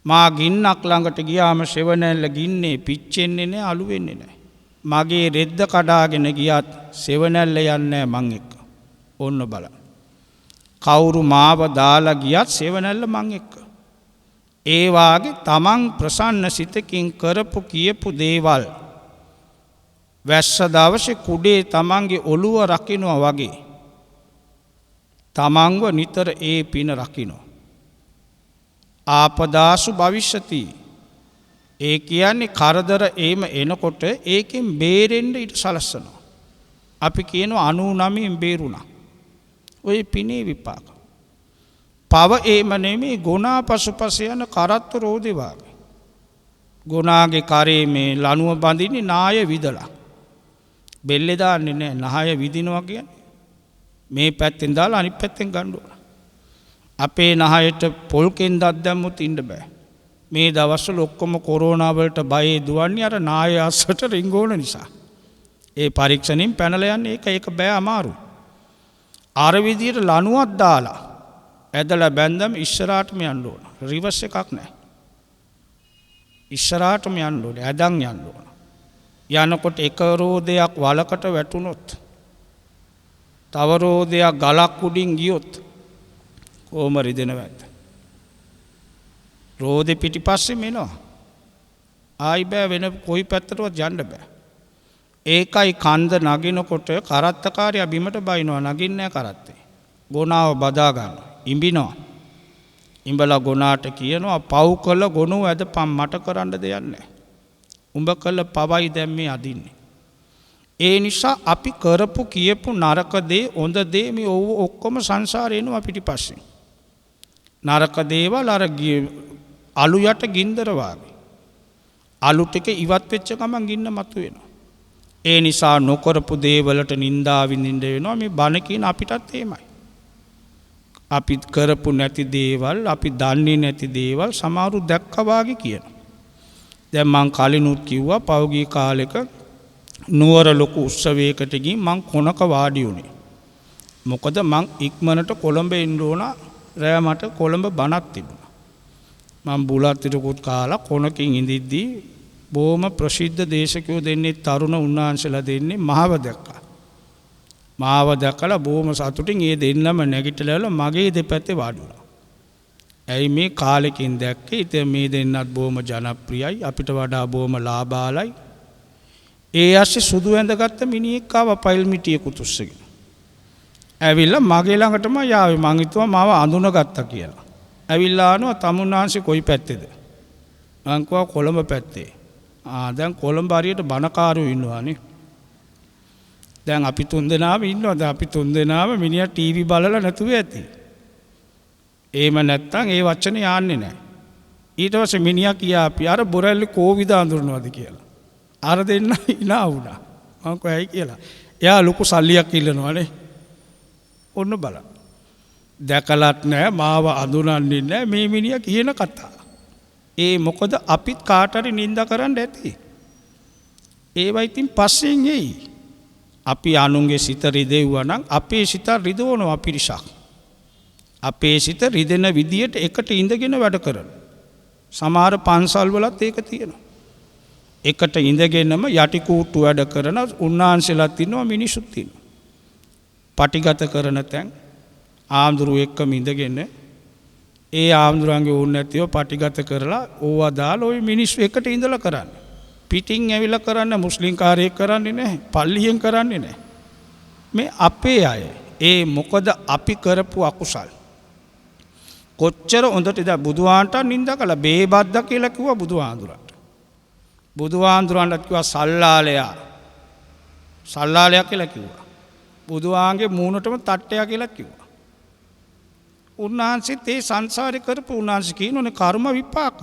මා ගින්නක් ළඟට ගියාම සෙවණැල්ල ගින්නේ පිච්චෙන්නේ නැහැ, අලු වෙන්නේ නැහැ. මගේ රෙද්ද කඩාගෙන ගියත් සෙවණැල්ල යන්නේ නැහැ මං එක්ක. ඕන්න බලන්න. කවුරු මාව දාලා ගියත් සෙවණැල්ල මං එක්ක. ඒ වාගේ තමන් ප්‍රසන්න සිතකින් කරපු කියපු දේවල් වැස්ස දවසේ කුඩේ තමන්ගේ ඔළුව රකින්නවා වගේ තමන්ව නිතර ඒ පින රකින්නවා. ආපදාසු භවිෂ්‍යති. ඒ කියන්නේ කරදර ඒම එනකොට ඒකෙන් බේරෙන්න ඊට සලස්සනවා. අපි කියනවා 99න් බේරුණා. ඔය පිනේ විපාක. පව ඒම නෙමෙයි ගුණා පසුපස යන කරත්ත රෝදේ වාගේ. ගුණාගේ කරේ මේ ලණුව බඳින්නේ නාය විදලා. බෙල්ලේ දාන්නේ නැහැ. නහය විදිනවා කියන්නේ මේ පැත්තෙන් දාලා අනිත් පැත්තෙන් ගන්න ඕන. අපේ නහයට පොල්කෙන් දත් දැම්මුත් ඉන්න බෑ. මේ දවස්වල ඔක්කොම කොරෝනා වලට බයේ දුවන්නේ අර නාය අස්සට රිංගෝන නිසා. ඒ පරීක්ෂණින් පැනලා යන්නේ ඒක බෑ අමාරු. අර විදියට ලණුවක් දාලා ඇදලා බැන්දම ඉස්සරහටම යන්න ඕන. රිවර්ස් එකක් නැහැ. ඉස්සරහටම යන්න ඕනේ. ඇදන් යන්න ඕන. යනකොට එක රෝදයක් වලකට වැටුනොත් තව රෝදයක් ගලක් උඩින් ගියොත් කොහොම රිදෙනවද? රෝදේ පිටිපස්සෙම එනවා. ආයි බෑ වෙන කොයි පැත්තටවත් යන්න බෑ. ඒකයි කන්ද නගිනකොට කරත්තකාරයා බිමට බයිනවා නගින්නේ නැහැ කරත්තේ. ගොනාව බදා ගන්නවා. ඉඹිනවා. ඉඹලා ගොනාට කියනවා පව් කළ ගොනුව ඇදපම් මට කරන්න දෙයක් නැහැ. උඹ කළ පවයි දැන් මේ අදින්නේ. ඒ නිසා අපි කරපු කියපු නරක දේ හොඳ දේ මේ ඔක්කොම සංසාරේ එනවා පිටිපස්සෙන්. නරක දේවල් අර අලු යට ගින්දර වාගේ. අලු ටික ඉවත් වෙච්ච ගමන් ගින්න මතුවෙනවා. ඒ නිසා නොකරපු දේවලට නින්දා විඳින්න වෙනවා. මේ බණ කියන අපිටත් එහෙමයි. අපි කරපු නැති දේවල්, අපි දන්නේ නැති දේවල් සමහරු දැක්කා වාගේ කියනවා. දැන් මං කලිනුත් කිව්වා පෞගී කාලෙක නුවර ලොකු උත්සවයකට ගිහින් මං කොනක වාඩි වුණේ. මොකද මං ඉක්මනට කොළඹ එන්න ඕන. රෑ මට කොළඹ බණක් තිබුණා. මං බුලත් ටිකකුත් කාලා කොනකින් ඉඳිද්දී බොහොම ප්‍රසිද්ධ දේශකයෝ දෙන්නේ තරුණ උන්වහන්සේලා දෙන්නේ මාව දැක්කා. මාව දැකලා බොහොම සතුටින් ඒ දෙන්නම නැගිටලා මගේ දෙපැත්තේ වාඩි වුණා. ඇයි මේ කාලෙකින් දැක්කේ? ඉතින් මේ දෙන්නත් බොහොම ජනප්‍රියයි. අපිට වඩා බොහොම ලාභාලයි. ඒ ඇස්සේ සුදු ඇඳගත්ත මිනිහෙක් ආවා පයිල් මිටියකුත් උස්සගෙන. ඇවිල්ලා මගේ ළඟටම යාවේ. මං හිතුවා මාව අඳුනගත්තා කියලා. ඇවිල්ලා ආනවා තමුන්නාංශේ කොයි පැත්තේද? මං කිව්වා කොළඹ පැත්තේ. දැන් කොළඹ හරියට බණකාරයෝ ඉන්නවානේ. දැන් අපි තුන්දෙනාම ඉන්නවා. දැන් අපි තුන්දෙනාම මිනිහා ටීවී බලලා නැතුව ඇති. එහෙම නැත්තම් ඒ වචනේ යන්නේ නැහැ. ඊට පස්සේ මිනිහා කියාපි අර බොරැල්ලේ කෝවිද අඳුරනවාද කියලා. අර දෙන්න ඉනා වුණා. මං කිව්වා ඇයි කියලා. එයා ලොකු සල්ලියක් ඉල්ලනවානේ. ඔන්න බලන්න. දැකලත් නැහැ මාව අඳුනන්නේ නැහැ මේ මිනිහා කියන කතාව. ඒ මොකද අපිත් කාට හරි නිඳා කරන්න ඇති. ඒවා ඉතින් පස්සෙන් එයි. අපි අනුන්ගේ සිත රිදෙව්වා නම් අපේ සිත රිදවනවා පිරිසක්. අපේ සිත රිදෙන විදියට එකට ඉඳගෙන වැඩ කරන. සමහර පන්සල් වලත් ඒක තියෙනවා. එකට ඉඳගෙනම යටි කූට්ටු වැඩ කරන උන්වහන්සේලාත් ඉන්නවා මිනිසුත් ඉන්නවා. පටිගත කරන තැන් ආම්දුරු එක්කම ඉඳගෙන ඒ ආම්දුරන්ගේ ඕන නැතිව පටිගත කරලා ඕවා දාලා ওই මිනිස්සු එකට ඉඳලා කරන්නේ. පිටින් ඇවිල්ලා කරන්න මුස්ලිම් කාර්යයක් කරන්නේ නැහැ. පල්ලියෙන් කරන්නේ නැහැ. මේ අපේ අය. ඒ මොකද අපි කරපු අකුසල්. කොච්චර හොඳට ඉඳ බුදුහාන්ට නිඳා කළා බේබද්ද කියලා කිව්වා බුදුහාඳුරන්ට. බුදුහාඳුරන්ට කිව්වා සල්ලාලයා. සල්ලාලයා කියලා කිව්වා. බුදුහාන්ගේ මූණටම තට්ටයා කියලා කිව්වා. උන්වහන්සේත් ඒ සංසාරේ කරපු උන්වහන්සේ කියනෝනේ කර්ම විපාක.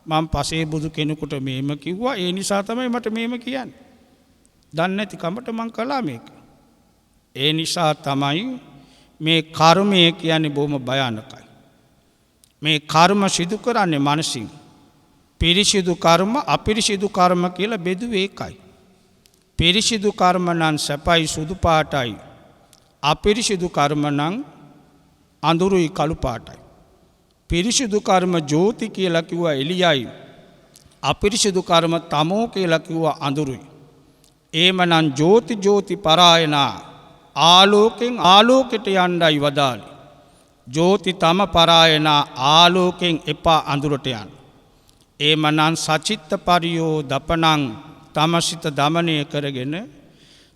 මම පසේ බුදු කෙනෙකුට මේම කිව්වා ඒ නිසා තමයි මට මේම කියන්නේ. දන්නේ නැති කමට මං කළා මේක. ඒ නිසා තමයි මේ කර්මය කියන්නේ බොහොම භයානකයි. මේ කර්ම සිදු කරන්නේ මනසින්. පිරිසිදු කර්ම අපිරිසිදු කර්ම කියලා බෙදුවේ ඒකයි. පිරිසිදු කර්ම නම් සැපයි සුදු පාටයි. අපිරිසිදු කර්ම නම් අඳුරුයි කළු පාටයි. පිරිසිදු කර්ම ජෝති කියලා කිව්වා එළියයි. අපිරිසිදු කර්ම තමෝ කියලා කිව්වා අඳුරුයි. එහෙමනම් ජෝති ජෝති පරායනා ආලෝකෙන් ආලෝකයට යන්නයි වදාළි. ජෝති තම පරායනා ආලෝකෙන් එපා අඳුරට යන්න. එහෙමනම් සචිත්ත පරියෝ දපනං තමසිත දමනය කරගෙන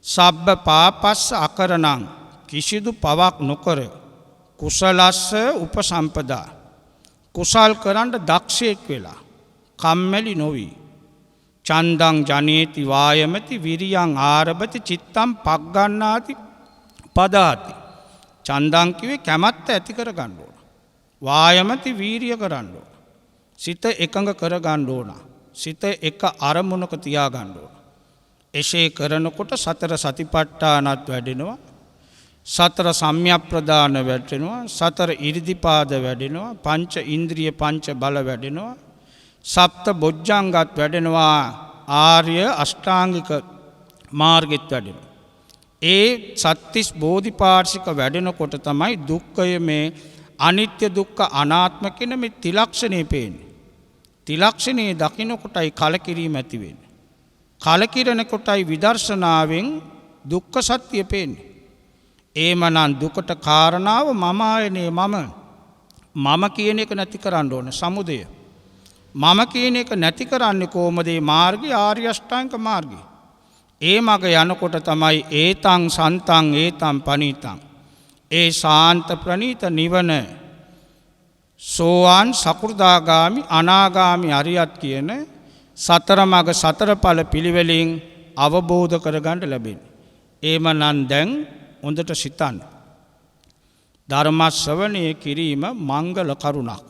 සබ්බ පාපස්ස අකරණං කිසිදු පවක් නොකර කුසලස්ස උපසම්පදා කුසල් කරන්න දක්ෂයෙක් වෙලා කම්මැලි නොවි චන්දං ජනේති වායමති විරියං ආරභති චිත්තං පග්ගණ්ණාති පදාති. චන්දං කිව්වේ කැමැත්ත ඇති කර ගන්න ඕන. වායමති වීරිය කරන්න ඕන. සිත එකඟ කර ගන්න ඕන. සිත එක අරමුණක තියා ගන්න ඕන. එසේ කරනකොට සතර සතිපට්ඨානත් වැඩෙනවා. සතර සම්‍යක් ප්‍රදාන වැඩෙනවා, සතර ඉරිදිපාද වැඩෙනවා, පංච ඉන්ද්‍රිය පංච බල වැඩෙනවා, සප්ත බොජ්ජංගත් වැඩෙනවා, ආර්ය අෂ්ටාංගික මාර්ගෙත් වැඩෙනවා. ඒ සත්තිස් බෝධිපාර්ශික වැඩෙනකොට තමයි දුක්ඛය මේ අනිත්‍ය දුක්ඛ අනාත්ම කියන මේ ත්‍රිලක්ෂණේ පේන්නේ. ත්‍රිලක්ෂණේ දකින්නකොටයි කලකිරීම ඇති වෙන්නේ. කලකිරෙන කොටයි විදර්ශනාවෙන් දුක්ඛ සත්‍ය පේන්නේ. ඒමනම් දුකට කාරණාව මම ආයනේ මම කියන එක නැති කරන්න ඕන සමුදය. මම කියන එක නැති කරන්නේ කොහොමද? මේ මාර්ගය ආර්ය අෂ්ටාංග මාර්ගය. ඒ මග යනකොට තමයි ඒතං සන්තං ඒතං පනීතං. ඒ ශාන්ත ප්‍රණීත නිවන සෝවාන් සකෘදාගාමි අනාගාමි අරියත් කියන සතර මග සතර ඵල පිළිවෙලින් අවබෝධ කරගන්න ලැබෙන්නේ. ඒමනම් දැන් හොඳට සිතන්න. ධර්ම ශ්‍රවණය කිරීම මංගල කරුණක්.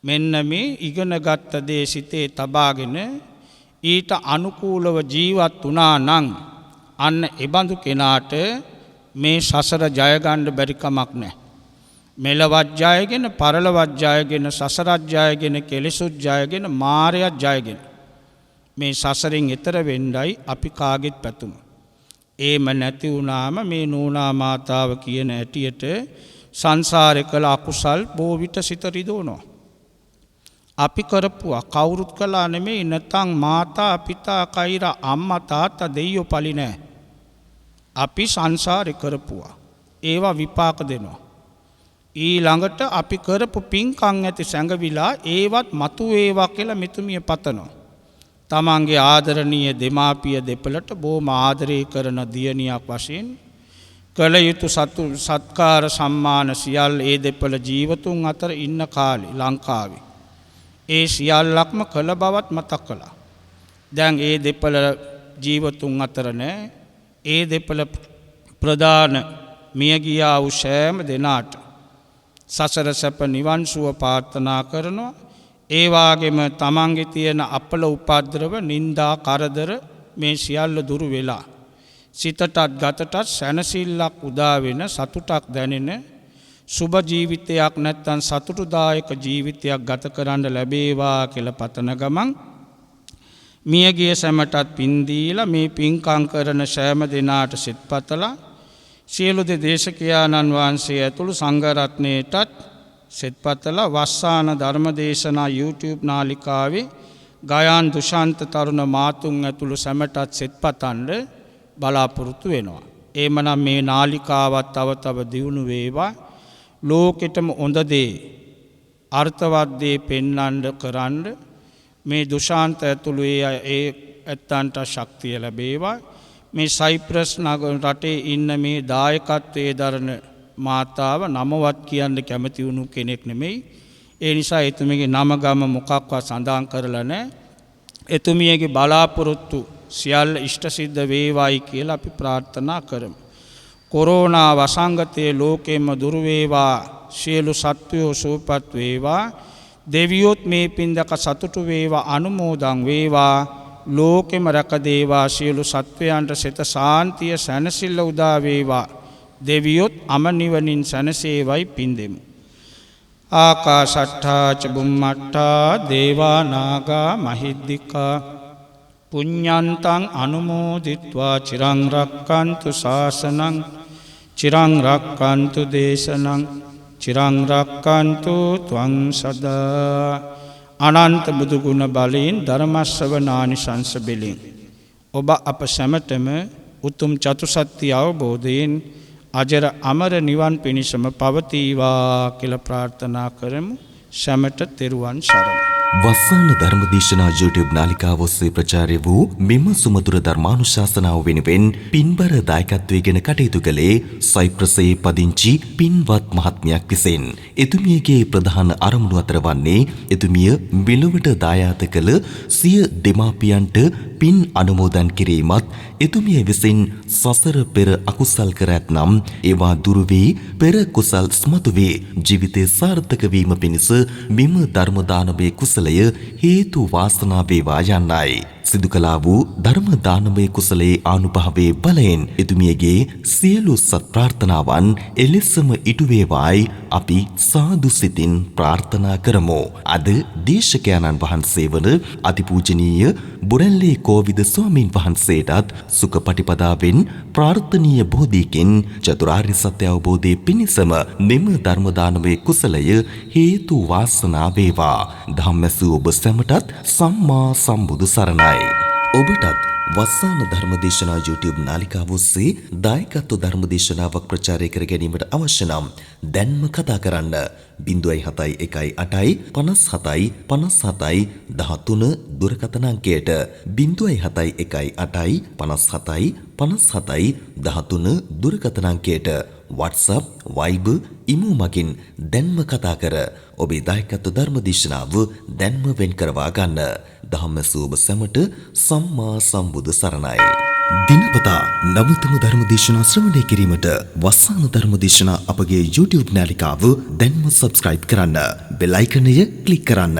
මෙන්න මේ ඉගෙනගත් දේ සිතේ තබාගෙන ඊට අනුකූලව ජීවත් වුණා නම් අන්න එබඳු කෙනාට මේ සසර ජය ගන්න බැරි කමක් නැහැ. මෙලවත් ජයගෙන පරලොවත් ජයගෙන සසරත් ජයගෙන කෙලෙසුත් ජයගෙන මායයත් ජයගෙන මේ සසරෙන් එතර වෙන්නයි අපි කාගෙත් පැතුම. ඒම නැති වුණාම මේ නෝනා මාතාව කියන ඇටියට සංසාරේ කළ අකුසල් බොහෝ විට සිත රිදවනවා. අපි කරපුවා කවුරුත් කළා නෙමෙයි. නැතනම් මාතා පිතා කෛරා අම්මා තාත්තා දෙයියෝ පලි නෑ. අපි සංසාරේ කරපුවා. ඒවා විපාක දෙනවා. ඊළඟට අපි කරපු පින්කම් ඇති සැඟවිලා ඒවත් මතු වේවා කියලා මෙතුමිය පතනවා. තමන්ගේ ආදරණීය දෙමාපිය දෙපළට බොහොම ආදරය කරන දියණියක් වශයෙන් කළ යුතු සත්කාර සම්මාන සියල්ල ඒ දෙපළ ජීවතුන් අතර ඉන්න කාලේ ලංකාවේ ඒ සියල්ලක්ම කළ බවත් මතක් කළා. දැන් ඒ දෙපළ ජීවතුන් අතර නෑ. ඒ දෙපළ ප්‍රධාන මිය ගියා වූ සෑම දෙනාට සසර සැප නිවන් සුව ප්‍රාර්ථනා කරනවා. ඒ වාගේම තමන්ගේ තියෙන අපල උපද්‍රව නිന്ദා කරදර මේ සියල්ල දුරු වෙලා සිතටත් ගතටත් සැනසෙල්ලක් උදා වෙන සතුටක් දැනෙන සුබ ජීවිතයක් නැත්නම් සතුටුදායක ජීවිතයක් ගත කරන්න ලැබේවා කියලා පතන ගමන් මියගිය සැමටත් පින් දීලා මේ පින්කම් කරන සෑම දෙනාට සිත්පතලා සියලු දේශකයාණන් වහන්සේ ඇතුළු සංඝ රත්නයටත් සෙත්පතලා වස්සාන ධර්මදේශනා YouTube නාලිකාවේ ගයාන් දුෂාන්ත තරුණ මාතුන් ඇතුළු සැමටත් සෙත්පතන්න බලාපොරොත්තු වෙනවා. එමනම් මේ නාලිකාවත් තව තව දියුණු වේවා. ලෝකෙටම හොඳ දේ අර්ථවත් දේ පෙන්වන්න කරන්න මේ දුෂාන්ත ඇතුළු ඒ ඇත්තන්ට ශක්තිය ලැබේවා. මේ සයිප්‍රස් නගර රටේ ඉන්න මේ දායකත්වයේ දරන මාතාව නමවත් කියන්න කැමති වුණු කෙනෙක් නෙමෙයි. ඒ නිසා එතුමියගේ නම ගම මොකක්වත් සඳහන් කරලා නැහැ. එතුමියගේ බලාපොරොත්තු සියල්ල ඉෂ්ට සිද්ධ වේවායි කියලා අපි ප්‍රාර්ථනා කරමු. කොරෝනා වසංගතයේ ලෝකෙම දුර වේවා. සියලු සත්වයෝ සුවපත් වේවා. දෙවියොත් මේ පින්දක සතුටු වේවා අනුමෝදන් වේවා. ලෝකෙම රැකදේවා. සියලු සත්වයන්ට සිත සාන්තිය සැනසෙල්ල උදා වේවා. දෙවියොත් අමනිවනින් සැනසේවයි පින් දෙමු. ආකාශට්ඨා ච බුම්මට්ඨා දේවා නාග මහිද්దికා පුඤ්ඤන්තං අනුමෝදිත්වා චිරං රක්칸තු ශාසනං චිරං රක්칸තු දේශනං චිරං රක්칸තු ත්වං සදා. අනන්ත බුදු ගුණ බලයෙන් ධර්ම ශ්‍රවණානිසංස බෙලින් ඔබ අප සැමටම උතුම් චතුසත්‍ය අවබෝධයෙන් අජර අමර නිවන් පිණිසම පවතිවා කියලා ප්‍රාර්ථනා කරමු. සැමට තෙරුවන් සරණයි.
වස්සාන ධර්මදේශනා YouTube නාලිකාව ඔස්සේ ප්‍රචාරය වූ මෙම සුමధుර ධර්මානුශාසනාව වෙනුවෙන් පින්බර දායකත්වයෙන් කටයුතු කළේ සයිප්‍රසයේ පදිංචි පින්වත් මහත්මියක් විසින්. එතුමියගේ ප්‍රධාන අරමුණු අතර වන්නේ එතුමිය මෙලොවට දායාද කළ සිය දෙමාපියන්ට පින් අනුමෝදන් කිරීමත්, එතුමිය විසින් සසර පෙර අකුසල් කර ඇතනම් ඒවා දුරු වී පෙර කුසල් ස්මතු වේ ජීවිතේ සාර්ථක වීම පිණිස මෙම ධර්ම දානමය කුසලය හේතු වාසනා වේවා යන්නයි. සිදු කළා වූ ධර්ම දානමය කුසලයේ ආනුභාවයේ බලයෙන් එතුමියගේ සියලු සත් ප්‍රාර්ථනාවන් එලෙසම ඉටු වේවායි අපි සාදු සිතින් ප්‍රාර්ථනා කරමු. අද දේශකයන්න් වහන්සේ වන අතිපූජනීය බුරැල්ලේ කෝවිද ස්වාමීන් වහන්සේටත් සුඛපටිපදාවෙන් ප්‍රාර්ථනීය බෝධියකින් චතුරාර්ය සත්‍ය අවබෝධයේ පිණිසම මෙම ධර්ම දානමය කුසලය හේතු වාසනා වේවා. ධම්මසු ඔබ සැමටත් සම්මා සම්බුදු සරණයි. ඔබටත් වස්සාන ධර්මදේශනා YouTube නාලිකාව ඔස්සේ දායකත්ව ධර්මදේශනාවක් ප්‍රචාරය කර ගැනීමට අවශ්‍ය නම් දැන්ම කතා කරන්න 071 57 57 13 දුරකථන අංකයට 071 57 57 13 දුරකථන අංකයට WhatsApp, Viber, ඊමු මගින් දැන්ම කතා කර ඔබේ දායකත්ව ධර්මදේශනාව දැන්ම වෙන් කරවා ගන්න. ධම්මසු ඔබ සැමට සම්මා සම්බුදු සරණයි. දිනපතා නවතම ධර්මදේශනා ශ්‍රවණය කිරීමට වස්සාන ධර්මදේශනා අපගේ YouTube නාලිකාව දැන්ම subscribe කරන්න. බෙල් අයිකනය ක්ලික් කරන්න.